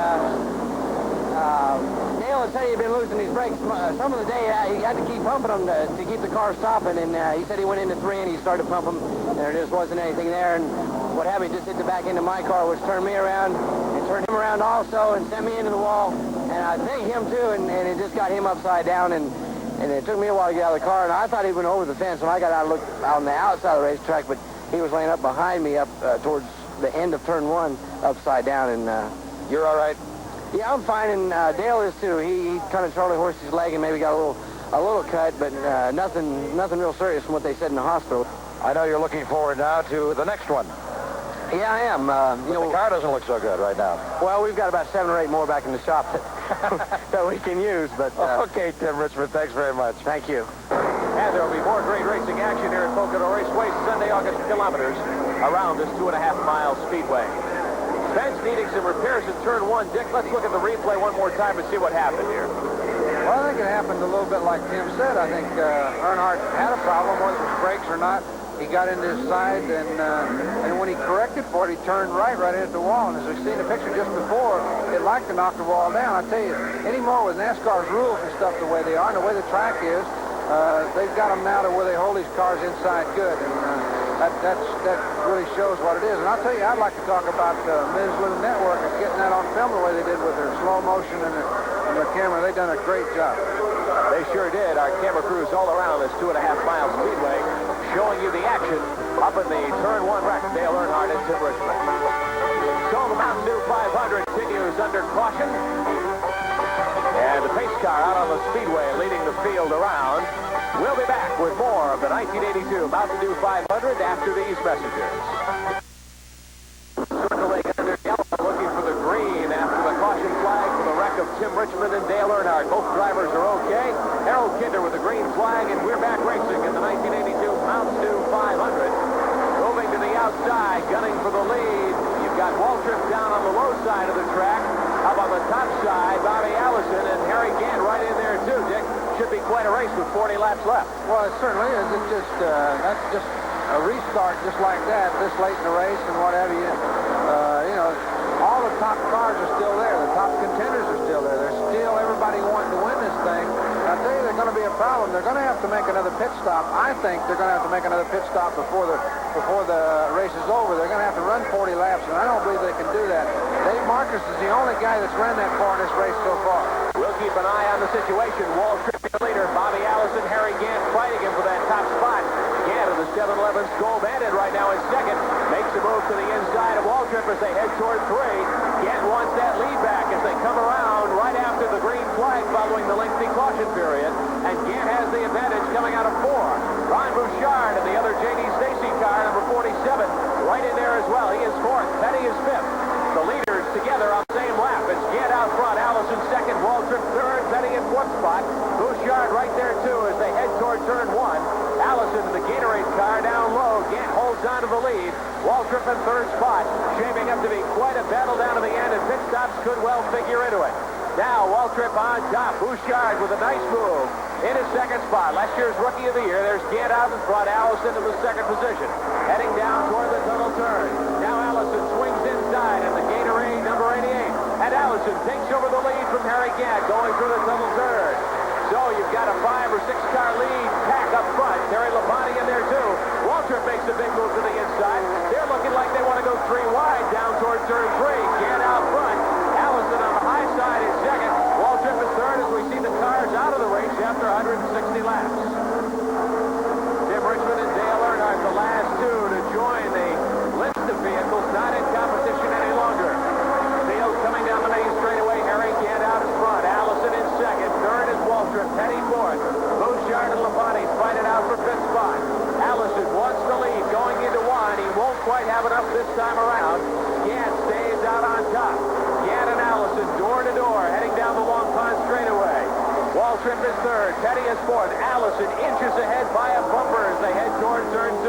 Dale had said he had been losing his brakes some of the day. He had to keep pumping them to keep the car stopping, and he said he went into 3 and he started to pump them, and there just wasn't anything there. And what happened, he just hit the back end of my car, which turned me around and turned him around also and sent me into the wall. And I think him too, and it just got him upside down, and it took me a while to get out of the car. And I thought he went over the fence when I got out and looked out on the outside of the racetrack, but he was laying up behind me up towards the end of turn 1, upside down. And You're all right? yeah, I'm fine, and Dale is too. He kind of Charlie horsed his leg and maybe got a little cut, but nothing real serious from what they said in the hospital. I know you're looking forward now to the next one. Yeah, I am. The car doesn't look so good right now. Well, we've got about 7 or 8 more back in the shop that we can use, but... Okay, Tim Richmond, thanks very much. Thank you. And there will be more great racing action here at Pocono Raceway Sunday, August kilometers around this 2.5-mile speedway. Fence needing some repairs in turn 1. Dick, let's look at the replay one more time and see what happened here. Well, I think it happened a little bit like Tim said. I think Earnhardt had a problem, whether it was brakes or not. He got into his side, and when he corrected for it, he turned right into the wall. And as we've seen the picture just before, it liked to knock the wall down. I tell you, anymore with NASCAR's rules and stuff the way they are, and the way the track is, they've got them now to where they hold these cars inside good. And that really shows what it is. And I'll tell you, I'd like to talk about Ms. Lou Network and getting that on film the way they did with their slow motion and their camera. They've done a great job. They sure did. Our camera crews all around this 2.5-mile speedway showing you the action up in the turn 1 wreck. Dale Earnhardt and Tim Richmond. So the Mountain Dew 500 continues under caution. And the pace car out on the speedway leading the field around. We'll be back with more of the 1982 Mountain Dew 500 after these messages. Circling under yellow, looking for the green after the caution flag for the wreck of Tim Richmond and Dale Earnhardt. Both drivers are okay. Harold Kinder with the green flag, and we're back racing in the 1982 Mountain Dew 500. Moving to the outside, gunning for the lead. You've got Waltrip down on the low side of the track. Up on the top side, Bobby Allison and Harry Gant right in there too, Dick. Should be quite a race with 40 laps left. Well, it certainly is. It's just, that's just a restart just like that, this late in the race and what have you. You know, all the top cars are still there. The top contenders are still there. There's still everybody wanting to win this thing. I tell you, they're going to be a problem. They're going to have to make another pit stop. I think they're going to have to make another pit stop before the race is over. They're going to have to run 40 laps, and I don't believe they can do that. Dave Marcus is the only guy that's run that far in this race so far. We'll keep an eye on the situation. Waltrip leader Bobby as they head toward 3. Gant wants that lead back as they come around right after the green flag following the lengthy caution period. And Gant has the advantage coming out of 4. Ron Bouchard and the other J.D. Stacy car, number 47, right in there as well. He is 4th. Petty is 5th. The leaders together on the same lap. It's Gant out front. Allison 2nd. Waltrip 3rd. Petty in 4th spot. Bouchard right there too as they head toward turn 1. Allison in the Gatorade car down low. Gant holds on to the lead. Waltrip in 3rd spot. Shaping up to be quite a battle down to the end, and pit stops could well figure into it. Now Waltrip on top. Bouchard with a nice move in his 2nd spot. Last year's Rookie of the Year. There's Gant out in front. Allison in the 2nd position. Heading down toward the tunnel turn. Now Allison swings inside in the Gatorade number 88. And Allison takes over the lead from Harry Gant going through the tunnel turn. So you've got a 5 or 6 car lead pack up front. Terry Labonte in there too. Waltrip makes a big move to the inside. They're looking like they want to go 3 wide down toward turn 3. Gant out front. Allison on the high side is 2nd. Waltrip is 3rd as we see the cars out of the race after 160 laps. Tim Richmond and Dale Earnhardt, the last 2 to join the list of vehicles not in competition any longer. Field coming down the main straightaway. Harry Gant out in front. Allison in 2nd. 3rd is Waltrip. Petty 4th. Bouchard and Labonte fight it out for 5th spot. Allison wants the lead going into 1. He won't quite have enough this time around. Gant stays out on top. Gant and Allison door to door heading down the Long Pond straightaway. Waltrip is 3rd. Petty is 4th. Allison inches ahead by a bumper as they head toward turn 2.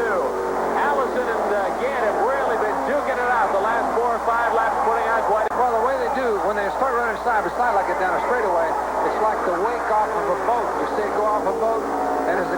Allison and Gant have really been duking it out the last 4 or 5 laps, putting on quite a... Well, the way they do, when they start running side by side like it down a straightaway, it's like the wake off of a boat. You see it go off a boat, and as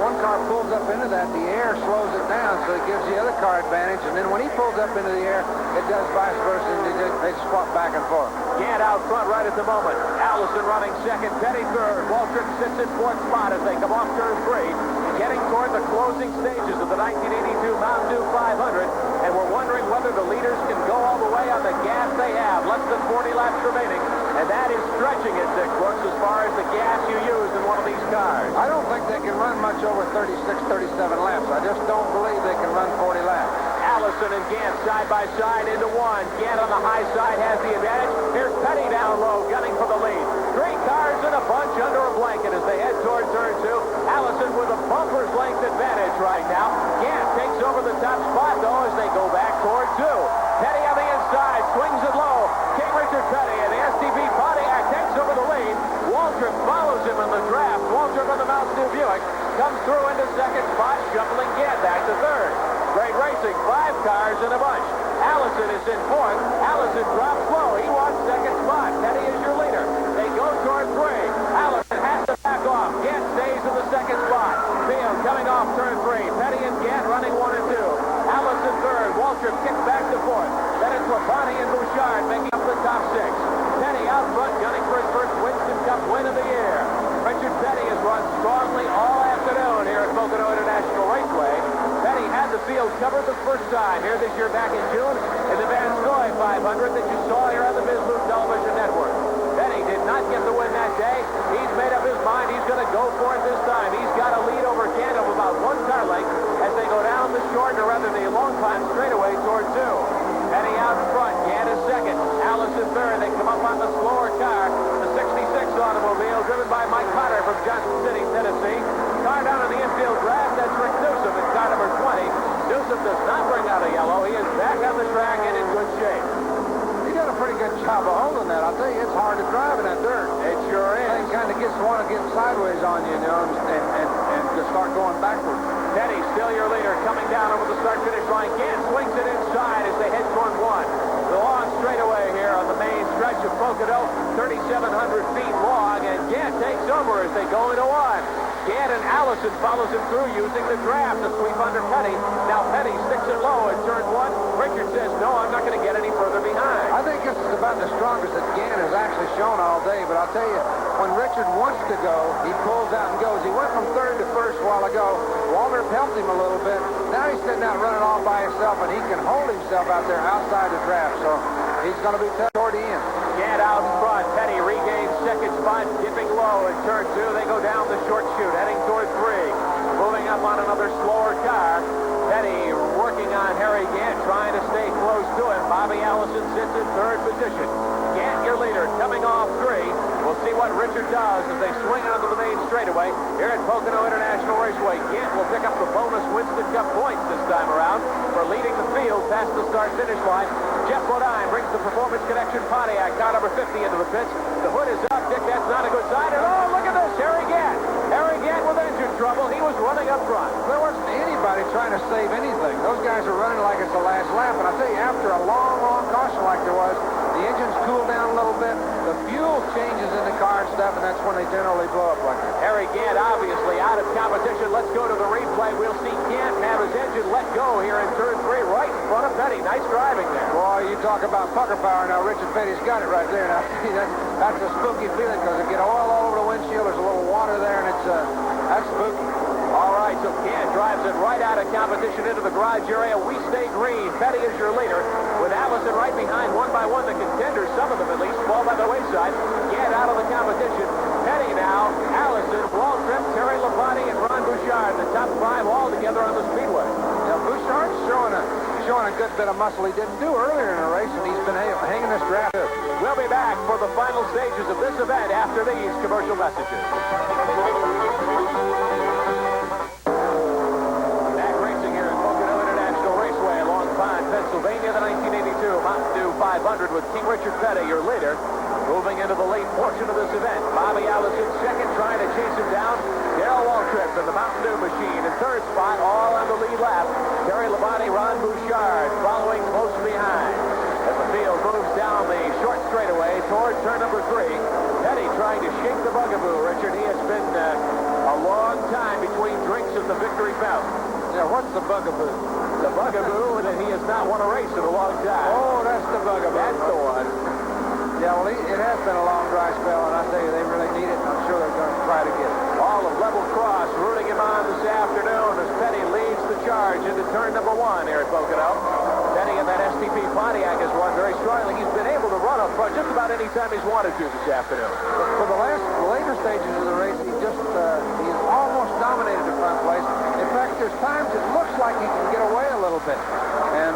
one car pulls up into that, the air slows it down, so it gives the other car advantage, and then when he pulls up into the air, it does vice versa, and they swap back and forth. Gant out front right at the moment. Allison running 2nd, Petty 3rd. Waltrip sits in 4th spot as they come off turn 3, getting toward the closing stages of the 1982 Mountain Dew 500, and we're wondering whether the leaders can go all the way on the gas they have. Less than 40 laps remaining, and that is stretching it, Dick Brooks, as far as the gas you use in one of these cars. I don't think they can run much over 36, 37 laps. I just don't believe they can run 40 laps. Allison and Gant side by side into 1. Gant on the high side has the advantage. Here's Petty down low, gunning for the lead. 3 cars in a bunch under a blanket as they head toward turn 2. Allison with a bumper's length advantage right now. Gant takes over the top spot, though, as they go back toward 2. Petty on the inside, swings it low. King Richard Petty and the STB Pontiac takes over the lead. Waltrip follows him in the draft. Waltrip on the Mountain Dew Buick comes through into 2nd spot, shuffling Gant back to 3rd. Great racing, 5 cars in a bunch. Allison is in 4th. Allison drops low. He wants 2nd spot. Petty is your leader. They go toward 3. Allison has to back off. Gant stays in the 2nd spot. Field coming off turn 3. Petty and Gant running 1 and 2. Allison 3rd. Waltrip kicked back to 4th. Then it's Labonte and Bouchard making up the top 6. Petty out front, gunning for his first Winston Cup win of the year. Richard Petty has run strongly all afternoon here at Pocono International Raceway. Petty had the field covered the first time here this year back in June in the Van Scoy 500 that you saw here on the Bisloot Television Network. Petty did not get the win that day. He's made up his mind. He's going to go for it this time. He's got a lead over Gant of about 1 car length as they go down the short, or rather the long pond straightaway toward 2. Petty out in front. Gant is 2nd. Allison 3rd. They come up on the slower car. The 66 automobile driven by Mike Potter from Johnson City, Tennessee. Car down in the infield draft. That's Rick Newsom in car number 20. Newsom does not bring out a yellow. He is back on the track and in good shape. He did a pretty good job of holding that. I'll tell you, it's hard to drive in that dirt. It sure is. It kind of want to get sideways on you, you know, and just start going backwards. Petty, still your leader, coming down over the start-finish line. Gant swings it inside as they head toward 1. The long straightaway here on the main stretch of Pocono, 3,700 feet long, and Gant takes over as they go into 1. Gant and Allison follows him through using the draft to sweep under Petty. Now Petty sticks it low in turn 1. Richard says, no, I'm not going to get any further behind. I think this is about the strongest that Gant has actually shown all day, but I'll tell you, when Richard wants to go, he pulls out and goes. He went from 3rd to 1st a while ago. Walter helped him a little bit. Now he's sitting out running all by himself, and he can hold himself out there outside the draft, so he's going to be tough toward the end. Gant out in front. Petty regains 2nd spot, dipping low in turn 2. They go down the short chute, heading toward 3. Moving up on another slower car. Petty working on Harry Gant, trying to stay close to him. Bobby Allison sits in third position. Gant, your leader, coming off 3. We'll see what Richard does as they swing onto the main straightaway here at Pocono International Raceway. Gant will pick up the bonus Winston Cup points this time around for leading the field past the start-finish line. Jeff Bodine brings the Performance Connection Pontiac, car number 50, into the pits. The hood is up. Dick, that's not a good sign at all. Look at this. Harry Gant. Harry Gant with engine trouble. He was running up front. There wasn't anybody trying to save anything. Those guys are running like it's the last lap. And I tell you, after a long, long caution like there was, the engines cool down a little bit. The fuel changes in the car and stuff, and that's when they generally blow up like that. Harry Gant obviously out of competition. Let's go to the replay. We'll see Gant have his engine let go here in turn 3 right in front of Petty. Nice driving there. Boy, you talk about pucker power. Now, Richard Petty's got it right there. Now, see, that's a spooky feeling because they get oil all over the windshield. There's a little water there, and that's spooky. All right, so Gant drives it right out of competition into the garage area. We stay green. Petty is your leader, with Allison right behind. One by one, the contenders, some of them at least, fall by the wayside. Gant out of the competition. Petty now, Allison, Waltrip, Terry Labonte, and Ron Bouchard, the top 5 all together on the speedway. Yeah, Bouchard's showing a good bit of muscle he didn't do earlier in the race, and he's been hanging this draft. We'll be back for the final stages of this event after these commercial messages. Pennsylvania, the 1982 Mountain Dew 500 with King Richard Petty, your leader. Moving into the late portion of this event, Bobby Allison second, trying to chase him down. Darrell Waltrip in the Mountain Dew machine in third spot, all on the lead lap. Terry Labonte, Ron Bouchard following close behind. As the field moves down the short straightaway toward turn number 3, Petty trying to shake the bugaboo. Richard, he has been a long time between drinks at the victory fountain. Yeah, what's the bugaboo? The bugaboo that he has not won a race in a long time. Oh, that's the bugaboo. That's the one. Yeah, well, it has been a long dry spell, and I tell you, they really need it, and I'm sure they're going to try to get it. All of Level Cross rooting him on this afternoon as Petty leads the charge into turn number 1 here at Pocono. Petty in that STP Pontiac has run very strongly. He's been able to run up front just about any time he's wanted to this afternoon. For the later stages of the race, he's almost dominated the front place. In fact, there's times it looks like he can get away a little bit. And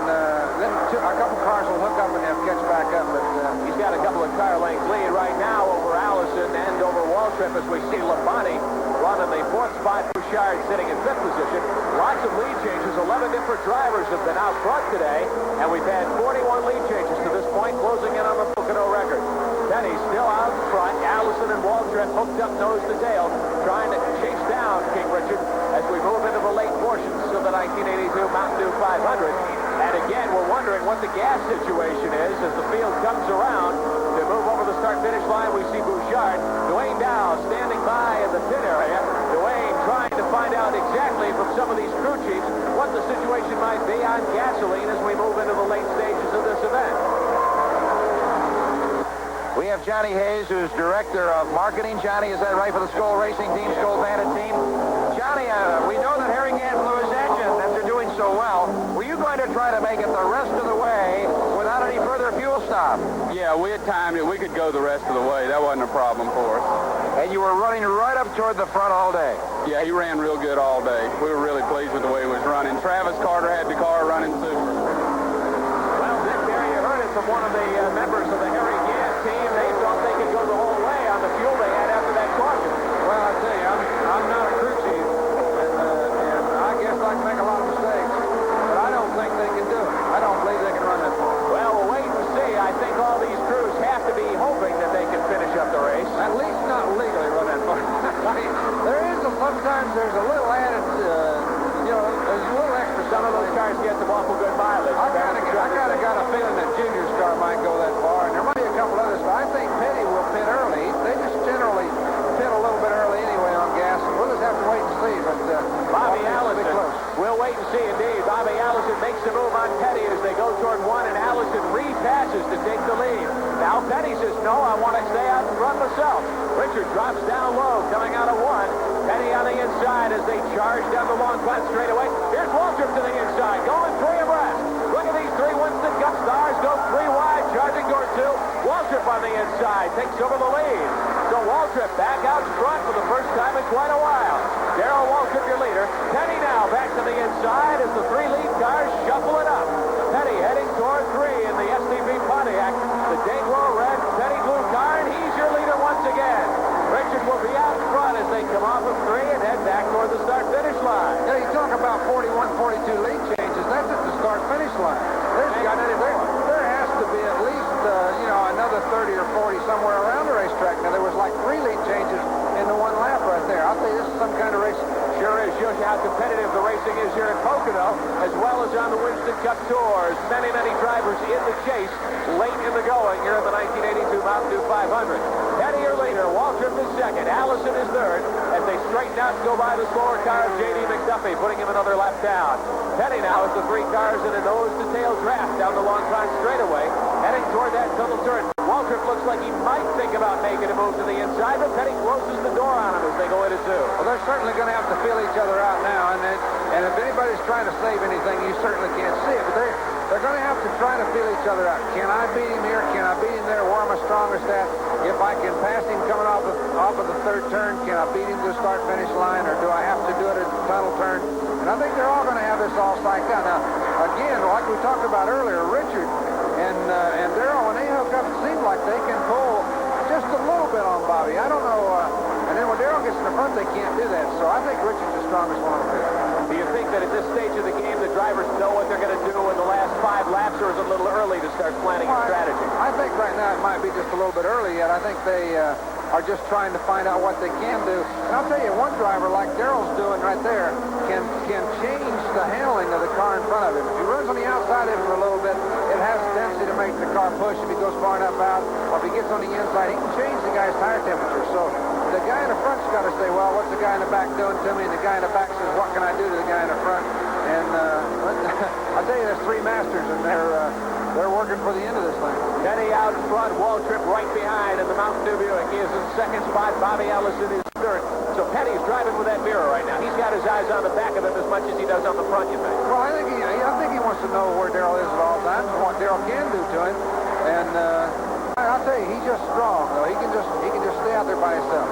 then a couple cars will hook up and he'll catch back up. But he's got a couple of car length lead right now over Allison and over Waltrip as we see Labonte run in the 4th spot. Bouchard sitting in 5th position. Lots of lead changes. 11 different drivers have been out front today. And we've had 41 lead changes to this point, closing in on the Pocono record. Petty still out front. Allison and Waltrip hooked up nose to tail, trying to chase down King Richard as we move into the late portions of the 1982 Mountain Dew 500. And again, we're wondering what the gas situation is as the field comes around to move over the start-finish line. We see Bouchard, Duane Dow standing by in the pit area. Duane trying to find out exactly from some of these crew chiefs what the situation might be on gasoline as we move into the late stages of this event. We have Johnny Hayes, who's director of marketing. Johnny, is that right, for the Skoll Racing Team, Skoll Bandit Team? Johnny, we know that Harry Gant blew his engine after doing so well. Were you going to try to make it the rest of the way without any further fuel stop? Yeah, we had timed it. We could go the rest of the way. That wasn't a problem for us. And you were running right up toward the front all day? Yeah, he ran real good all day. We were really pleased with the way he was running. Travis Carter had the car running super. Well, Dick, there you heard it from one of the members of the Harry Gant team. They thought they could go the whole way on the fuel they had after that caution. well, I tell you, I'm not a crew chief, and I guess I can make a lot of mistakes, but I don't think they can do it. I don't believe they can run that far. Well, we'll wait and see. I think all these crews have to be hoping that they can finish up the race. At least not legally run that far. Sometimes there's a little added, there's a little extra. Some of those cars get some awful good mileage. I kind of got a feeling that Junior's car might go that far, and there might be a couple others, but I think Petty will pit early. They just generally pit a little bit early anyway on gas, and we'll just have to wait and see. But Bobby Allison, we'll wait and see indeed. Bobby Allison makes a move on Petty as they go toward 1, and Allison repasses to take the lead. Now Petty says, no, I want to stay out and run myself. Richard drops down low, coming out of 1. Petty on the inside as they charge down the long flat straightaway. Here's Waltrip to the inside, going 3 abreast. Look at these 3 Winston Cup stars go 3 wide, charging toward 2. Waltrip on the inside takes over the lead. So Waltrip back out front for the first time in quite a while. Darrell Waltrip, your leader. Petty now back to the inside as the 3 lead cars shuffle it up. Petty some kind of race? Sure is. Shows you how competitive the racing is here at Pocono, as well as on the Winston Cup Tours. Many, many drivers in the chase late in the going here in the 1982 Mountain Dew 500. Petty or leader, Waltrip is second, Allison is third, as they straighten out and go by the slower car of J.D. McDuffie, putting him another lap down. Petty now has the three cars in a nose-to-tail draft down the long time straightaway, heading toward that tunnel turn. Waltrip looks like he might think about making a move to the inside, but Petty closes the door on him as they go into two. Well, they're certainly going to have to feel each other out now, and if anybody's trying to save anything, you certainly can't see it, but they're going to have to try to feel each other out. Can I beat him here? Can I beat him there? Where am I strongest at? If I can pass him coming off of the third turn, can I beat him to the start-finish line, or do I have to do it at the tunnel turn? And I think they're all going to have this all psyched out. Now, again, like we talked about earlier, Richard and Darrell, when they hook up, it seems like they can pull just a little bit on Bobby. I don't know. And then when Darrell gets in the front, they can't do that. So I think Richard's the strongest one of the two. Do you think that at this stage of the game, the drivers know what they're going to do in the last 5 laps, or is it a little early to start planning a strategy? I think right now it might be just a little bit early yet. I think they are just trying to find out what they can do. And I'll tell you, one driver like Darrell's doing right there can change the handling of the car in front of him. If he runs on the outside of him a little bit, it has a tendency to make the car push if he goes far enough out, or if he gets on the inside, he can change the guy's tire temperature. So the guy in the front's got to say, well, what's the guy in the back doing to me? And the guy in the back says, what can I do to the guy in the front? And I'll tell you, there's 3 masters, and they're working for the end of this thing. Petty out in front, Waltrip right behind in the Mountain Dew Buick. He is in second spot. Bobby Allison is third. So Petty's driving with that mirror right now. He's got his eyes on the back of him as much as he does on the front, you think? Well, I think he wants to know where Darrell is at all times and what Darrell can do to him. And I'll tell you, he's just strong, though. He can just stay out there by himself.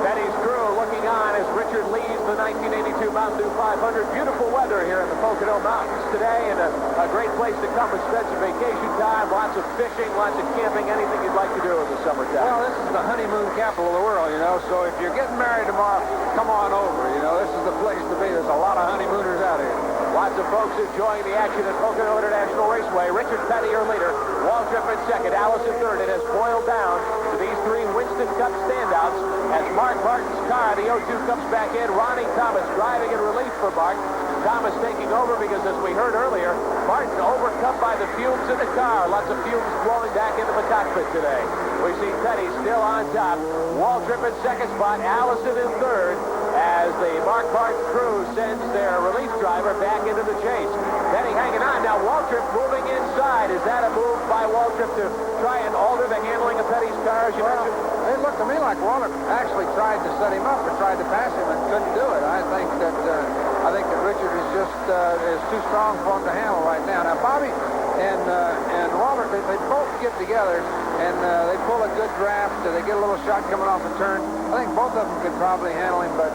Petty's crew looking on as Richard leads the 1982 Mountain Dew 500. Beautiful weather here in the Pocono Mountains today, and a great place to come and spend some vacation time. Lots of fishing, lots of camping, anything you'd like to do in the summertime. Well, this is the honeymoon capital of the world, you know, so if you're getting married tomorrow, come on over, you know. This is the place to be. There's a lot of honeymooners out here. Lots of folks enjoying the action at Pocono International Raceway. Richard Petty, your leader. Waltrip in second. Allison third. It has boiled down to these 3 Winston Cup standouts as Mark Martin's car, the O2, comes back in. Ronnie Thomas driving in relief for Mark. Thomas taking over because, as we heard earlier, Martin overcome by the fumes in the car. Lots of fumes blowing back into the cockpit today. We see Petty still on top. Waltrip in second spot. Allison in third, as the Mark Martin crew sends their relief driver back into the chase. Petty hanging on. Now Waltrip moving inside. Is that a move by Waltrip to try and alter the handling of Petty's car, as you mentioned? It looked to me like Waltrip actually tried to set him up or tried to pass him and couldn't do it. I think that Richard is just is too strong for him to handle right now. Now Bobby and Waltrip, they both get together and they pull a good draft. They get a little shot coming off a turn. I think both of them could probably handle him, but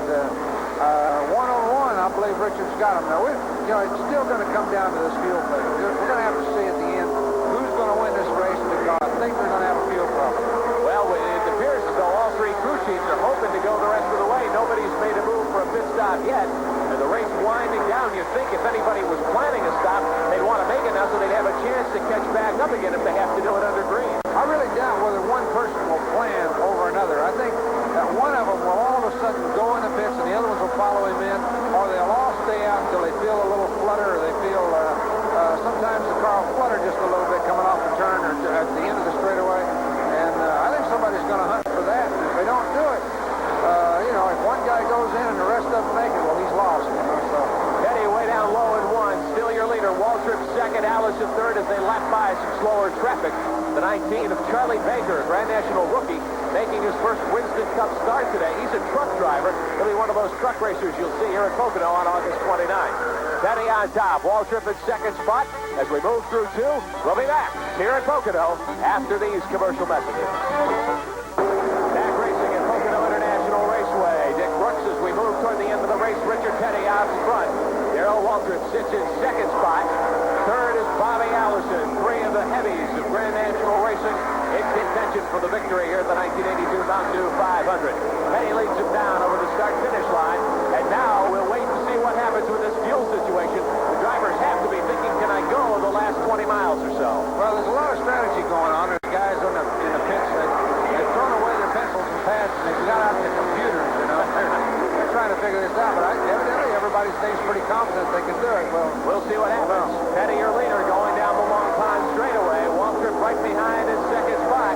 one-on-one, I believe Richard's got him. Now, it's still going to come down to this fuel thing. We're going to have to see at the end who's going to win this race, because I think they're going to have a fuel problem. Well, it appears as though all 3 crew chiefs are hoping to go the rest of the way. Nobody's made a move for a pit stop yet. And the race winding down, you'd think if anybody was planning a stop, they'd want to make it now so they'd have a chance to catch back up again if they have to do it under green. I really doubt whether one person will plan over another. I think that one of them will all of a sudden go in the pits and the other ones will follow him in, or they'll all stay out until they feel a little flutter, or they feel sometimes the car will flutter just a little bit coming off the turn or at the end of the straightaway. And I think somebody's going to hunt for that. And if they don't do it, if one guy goes in and the rest of them make it, well, he's lost. So. Petty way down low in 1. Still your leader. Waltrip second. Allison third as they lap by some slower traffic. The 19 of Charlie Baker, Grand National rookie, making his first Winston Cup start today. He's a truck driver. He'll be one of those truck racers you'll see here at Pocono on August 29th. Petty on top. Waltrip in second spot. As we move through 2, we'll be back here at Pocono after these commercial messages. Back racing at Pocono International Raceway. Dick Brooks as we move toward the end of the race. Richard Petty out in front. Darrell Waltrip sits in second spot. Third is Bobby Allison. 3 of the heavies of Grand National Racing in contention for the victory here at the 1982 Mountain Dew 500. Petty leads him down over the start-finish line. And now we'll wait to see what happens with this fuel situation. The drivers have to be thinking, can I go the last 20 miles or so? Well, there's a lot of strategy going on. There's guys in the pits that they've thrown away their pencils and pads and they've got out the computers, everybody seems pretty confident they can do it. Well, We'll see what happens. Petty, your leader, going down the long pond straightaway. Waltrip right behind in second spot.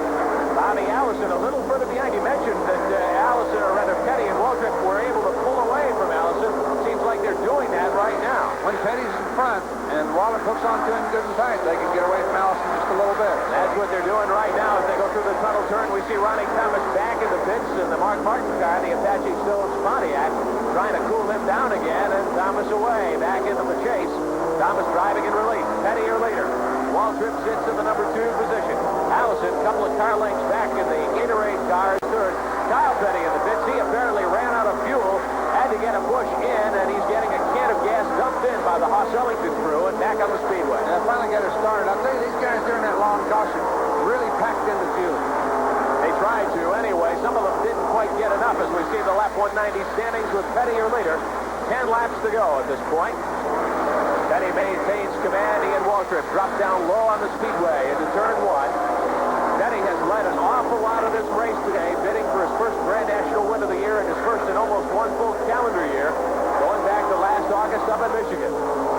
Bobby Allison a little further behind. You mentioned that Allison, or rather Petty and Waltrip, were able to pull away from Allison. Seems like they're doing that right now. when Petty's in front and Waltrip hooks onto him good and tight, they can get away from Allison just a little bit. That's what they're doing right now as they go through the tunnel turn. We see Ronnie Thomas back in the pits and the Mark Martin car, the Apache Stone's Pontiac, trying to cool him down again, and Thomas away, back into the chase. Thomas driving in relief. Petty your leader. Waltrip sits in the number 2 position. Allison, a couple of car lengths back in the Gatorade car, is third. Kyle Petty in the pits. He apparently ran out of fuel, had to get a push in, and he's getting a can of gas dumped in by the Haas-Ellington crew and back on the speedway. Yeah, finally got it started. I'll tell you, these guys during that long caution really packed in the fuel. They tried to anyway. Some of them didn't quite get enough as we see the lap 190 standings with Petty your leader. 10 laps to go at this point. Petty maintains command. He and Waltrip drop down low on the speedway into turn 1. Petty has led an awful lot of this race today, bidding for his first Grand National win of the year and his first in almost one full calendar year, going back to last August up in Michigan.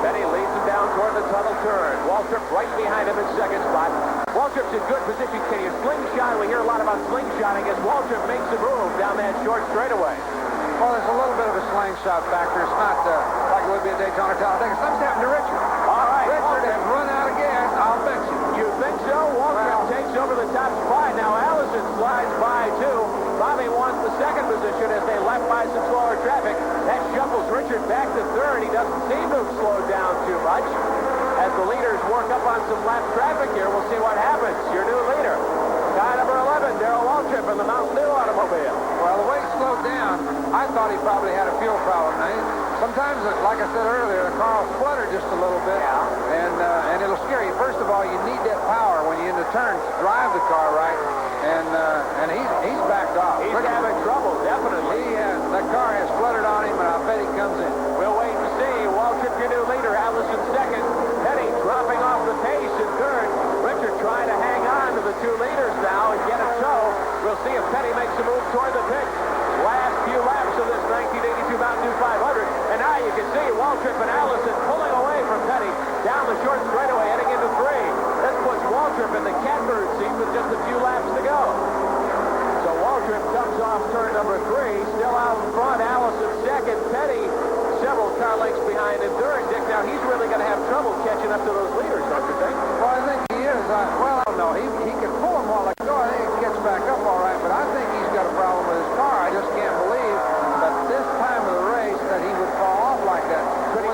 Petty leads him down toward the tunnel turn. Waltrip right behind him in second spot. Waltrip's in good position. Can you slingshot? We hear a lot about slingshotting as Waltrip makes a move down that short straightaway. Well, there's a little bit of a slingshot factor. It's not like it would be a Daytona Talladega. Something's happened to Richard. All right, Richard has run out of gas, I'll bet you. You think so? Waltrip takes over the top spot. Now Allison slides by, too. Bobby wants the second position as they left by some slower traffic. That shuffles Richard back to third. He doesn't seem to have slowed down too much. As the leaders work up on some lap traffic here, we'll see what happens. Your new leader, guy number 11, Darrell Waltrip in the Mountain Dew automobile. Well, the way he slowed down, I thought he probably had a fuel problem. Sometimes, like I said earlier, the car will flutter just a little bit, and it'll scare you. First of all, you need that power when you're in the turns to drive the car right, and he's backed off. He's having trouble, definitely. The car has fluttered on him, and I bet he comes in. We'll wait and see. Waltrip, your new leader. Allison second. Petty dropping off the pace in third. Richard trying to hang on to the 2 leaders now and get a tow. We'll see if Petty makes a move toward the pit. Last few laps of this 1982 Mountain Dew 500. And now you can see Waltrip and Allison pulling away from Petty down the short straightaway heading into 3. This puts Waltrip in the catbird seat with just a few laps to go. So Waltrip comes off turn number 3, still out in front. Allison second. Petty several car lengths behind in third. Dick, now he's really going to have trouble catching up to those leaders, don't you think? Well, I think he is. I don't know. He can pull them while they go. I think he gets back up all right, but I think he's got a problem with his car. I just can't believe that this time of the race that he would fall off like that. Could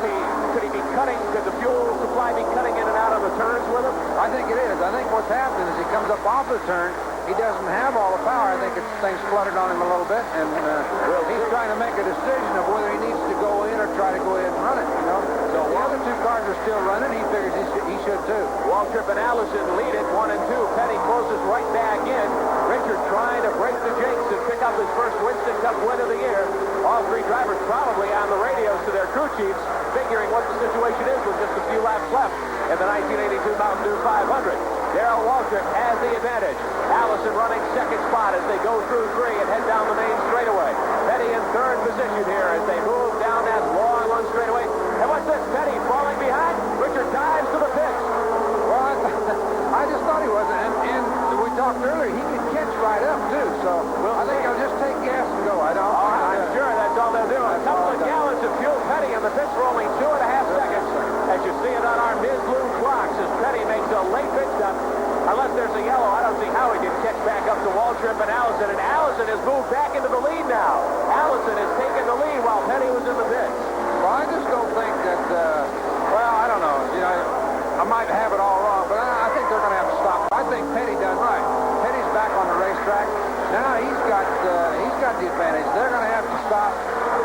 he be cutting? Could the fuel supply be cutting in and out of the turns with him? I think it is. I think what's happening is he comes up off the turn. He doesn't have all the power. I think things fluttered on him a little bit, and he's trying to make a decision of whether he needs to go in or try to go ahead and run it, you know. So the other 2 cars are still running. He figures he should too. Waltrip and Allison lead it 1 and 2. Petty closes right back in. Richard trying to break the jinx and pick up his first Winston Cup win of the year. All 3 drivers probably on the radios to their crew chiefs, figuring what the situation is with just a few laps left in the 1982 Mountain Dew 500. Darrell Waltrip has the advantage. Allison running second spot as they go through 3 and head down the main straightaway. Petty in third position here as they move down that long straightaway. And what's this? Petty falling behind. Richard dives to the pits. Well, I just thought he was, and we talked earlier, he can catch right up too, so I think he'll just take gas and go. I'm sure that's all they're doing. A couple of gallons of fuel. Petty in the pits for only 2.5 seconds. As you see it on our mid-blue clocks as Petty makes a late pit stop. Unless there's a yellow, I don't see how he can catch back up to Waltrip and Allison. And Allison has moved back into the lead now. Allison has taken the lead while Petty was in the pits. Well, I just don't think that, I don't know. You know, I might have it all wrong, but I think they're going to have to stop. I think Petty done right. Petty's back on the racetrack. Now he's got the advantage. They're going to have to stop,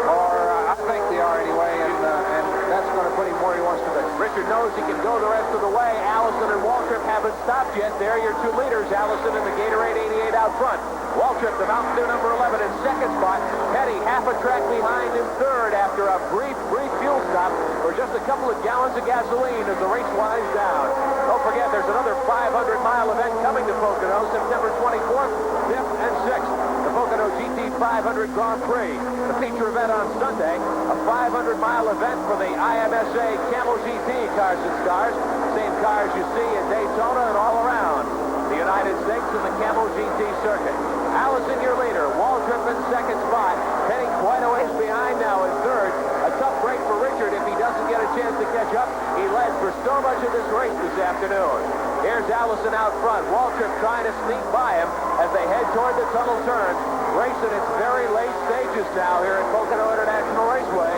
or I think they are anyway, and that's going to put him where he wants to be. Richard knows he can go the rest of the way. Allison and Waltrip haven't stopped yet. They're your 2 leaders. Allison in the Gatorade 88 out front. Waltrip, the Mountain Dew number 11 in second spot. Petty half a track behind in third after a brief fuel stop for just a couple of gallons of gasoline as the race winds down. Don't forget, there's another 500-mile event coming to Pocono September 24th, 5th, and 6th. The Pocono GT 500 Grand Prix. The feature event on Sunday, a 500-mile event for the IMSA Camel GT cars and cars. Same cars you see in Daytona and all around the United States in the Camel GT circuit. Allison, your leader. Waltrip in second spot. Heading quite a ways behind now in third. A tough break for Richard if he doesn't get a chance to catch up. He led for so much of this race this afternoon. Here's Allison out front. Waltrip trying to sneak by him as they head toward the tunnel turn. Race in its very late stages now here at Pocono International Raceway.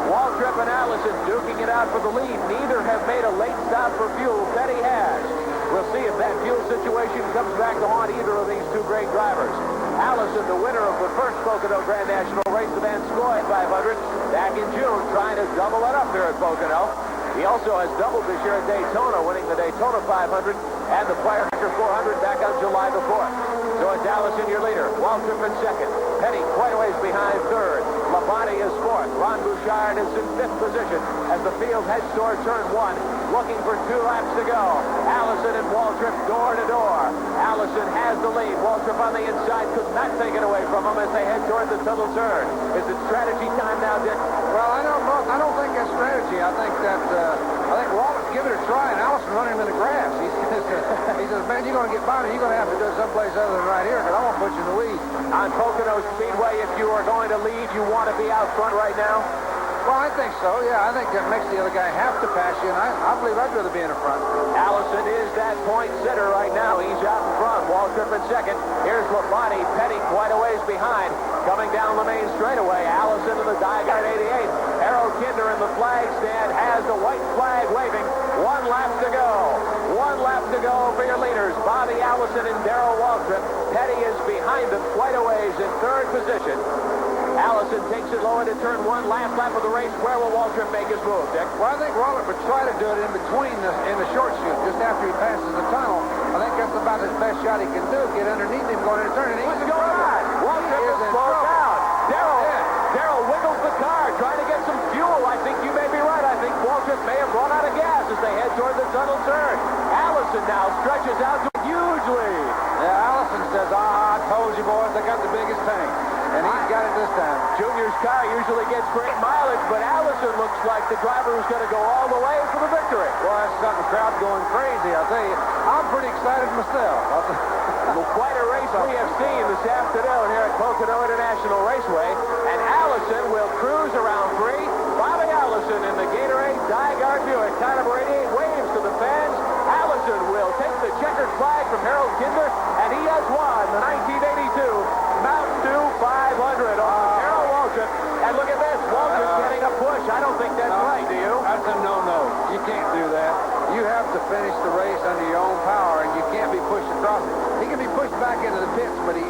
Waltrip and Allison duking it out for the lead. Neither have made a late stop for fuel. Petty has. We'll see if that fuel situation comes back to haunt either of these two great drivers. Allison, the winner of the first Pocono Grand National race, the Van Scoy 500, back in June, trying to double it up here at Pocono. He also has doubled this year at Daytona, winning the Daytona 500 and the Firecracker 400 back on July the 4th. So it's Allison, your leader. Waltrip in second. Petty quite a ways behind third. LABONTE is fourth. Ron Bouchard is in fifth position as the field heads toward turn one, looking for 2 laps to go. Allison and Waltrip door to door. Allison has the lead. Waltrip on the inside could not take it away from him as they head toward the tunnel turn. Is it strategy time now, Dick? Well, I don't think that's strategy. I think Waltrip give it a try, and Allison running him in the grass. He says, man, you're going to get by me. You're going to have to go someplace other than right here because I won't put you in the lead. On Pocono Speedway, if you are going to lead, you want to be out front right now? Well, I think so, yeah. I think that makes the other guy have to pass you, and I believe I'd rather be in the front. Allison is that point sitter right now. He's out in front. Waltrip in second. Here's LABONTE. Petty quite a ways behind. Coming down the main straightaway. Allison to the Diagard 88. Harold Kinder in the flag stand has the white flag waving. 1 lap to go. 1 lap to go for your leaders, Bobby Allison and Darrell Waltrip. Petty is behind them quite a ways in third position. Allison takes it low into turn one, last lap of the race. Where will Waltrip make his move, Dick? Well, I think Waltrip would try to do it in between in the short chute, just after he passes the tunnel. I think that's about his best shot he can do, get underneath him going into turn. And what's going on? Waltrip is slowed down. Darrell wiggles the car, trying to get some fuel. I think you may be right. I think Waltrip may have run out of gas as they head toward the tunnel turn. Allison now stretches out to a huge lead. Yeah, Allison says, I told you, boys, they got the biggest tank. And he's got it this time. Junior's car usually gets great mileage, but Allison looks like the driver who's going to go all the way for the victory. Well, that's something. The crowd's going crazy, I'll tell you. I'm pretty excited myself. Well, quite a race we have seen this afternoon here at Pocono International Raceway. And Allison will cruise around 3. Bobby Allison in the Gatorade Diagard Buick, car number 88, waves to the fans. Allison will take the checkered flag from Harold Kinder, and he has won the 1982 Mountain Dew 500 on Harold Waltrip. And look at this, Waltrip getting a push. I don't think that's right, do you? That's a no-no. You can't do that. You have to finish the race under your own power, and you can't be pushed across it. He can be pushed back into the pits, but he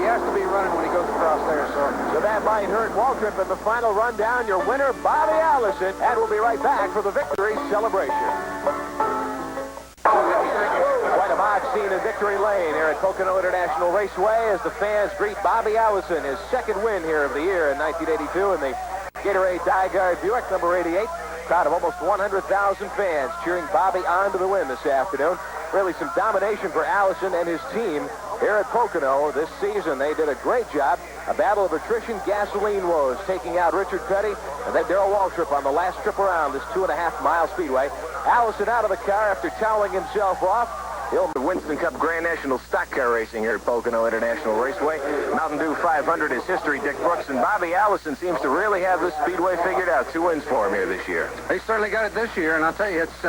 has to be running when he goes across there. So that might hurt Waltrip in the final rundown. Your winner, Bobby Allison, and we'll be right back for the victory celebration. Quite a mock scene in Victory Lane here at Pocono International Raceway as the fans greet Bobby Allison, his second win here of the year in 1982 in the Gatorade Diagard Buick number 88. Crowd of almost 100,000 fans cheering Bobby on to the win this afternoon. Really some domination for Allison and his team here at Pocono this season. They did a great job. A battle of attrition, gasoline woes, taking out Richard Petty and then Darrell Waltrip on the last trip around this 2.5-mile speedway. Allison out of the car after toweling himself off. The Winston Cup Grand National Stock Car Racing here at Pocono International Raceway. Mountain Dew 500 is history, Dick Brooks, and Bobby Allison seems to really have this speedway figured out. 2 wins for him here this year. He certainly got it this year, and I'll tell you, it's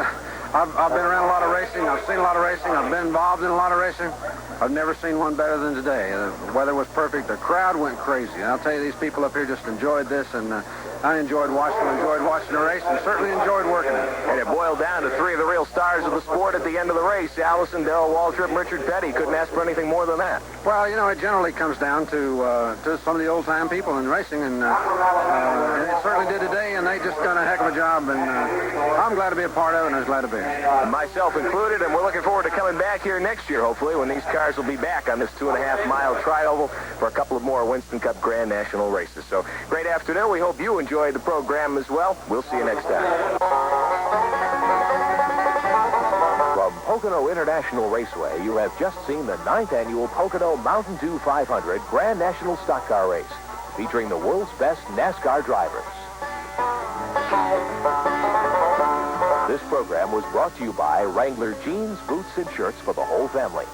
I've been around a lot of racing. I've seen a lot of racing. I've been involved in a lot of racing. I've never seen one better than today. The weather was perfect. The crowd went crazy. And I'll tell you, these people up here just enjoyed this, and I enjoyed watching the race, and certainly enjoyed working it. And it boiled down to 3 of the real stars of the sport at the end of the race. Allison, Darrell Waltrip, and Richard Petty. Couldn't ask for anything more than that. Well, you know, it generally comes down to some of the old-time people in racing, and it certainly did today, and they just done a heck of a job, and I'm glad to be a part of it, and I was glad to be here. Myself included, and we're looking forward to coming back here next year, hopefully, when these cars will be back on this 2.5-mile tri-oval for a couple of more Winston Cup Grand National races. So, great afternoon. We hope you enjoyed the program as well. We'll see you next time. From Pocono International Raceway, you have just seen the 9th annual Pocono Mountain Dew 500 Grand National Stock Car Race, featuring the world's best NASCAR drivers. This program was brought to you by Wrangler jeans, boots, and shirts for the whole family.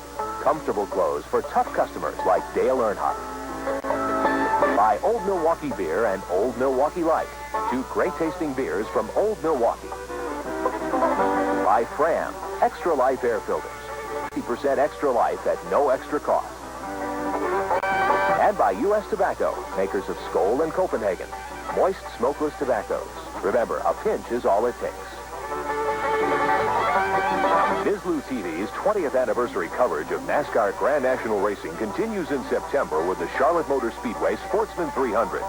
Comfortable clothes for tough customers like Dale Earnhardt. By Old Milwaukee Beer and Old Milwaukee Light, 2 great-tasting beers from Old Milwaukee. By Fram, Extra Life Air Filters, 50% extra life at no extra cost. And by U.S. Tobacco, makers of Skoal and Copenhagen, moist smokeless tobaccos. Remember, a pinch is all it takes. Bizloo TV's 20th anniversary coverage of NASCAR Grand National Racing continues in September with the Charlotte Motor Speedway Sportsman 300.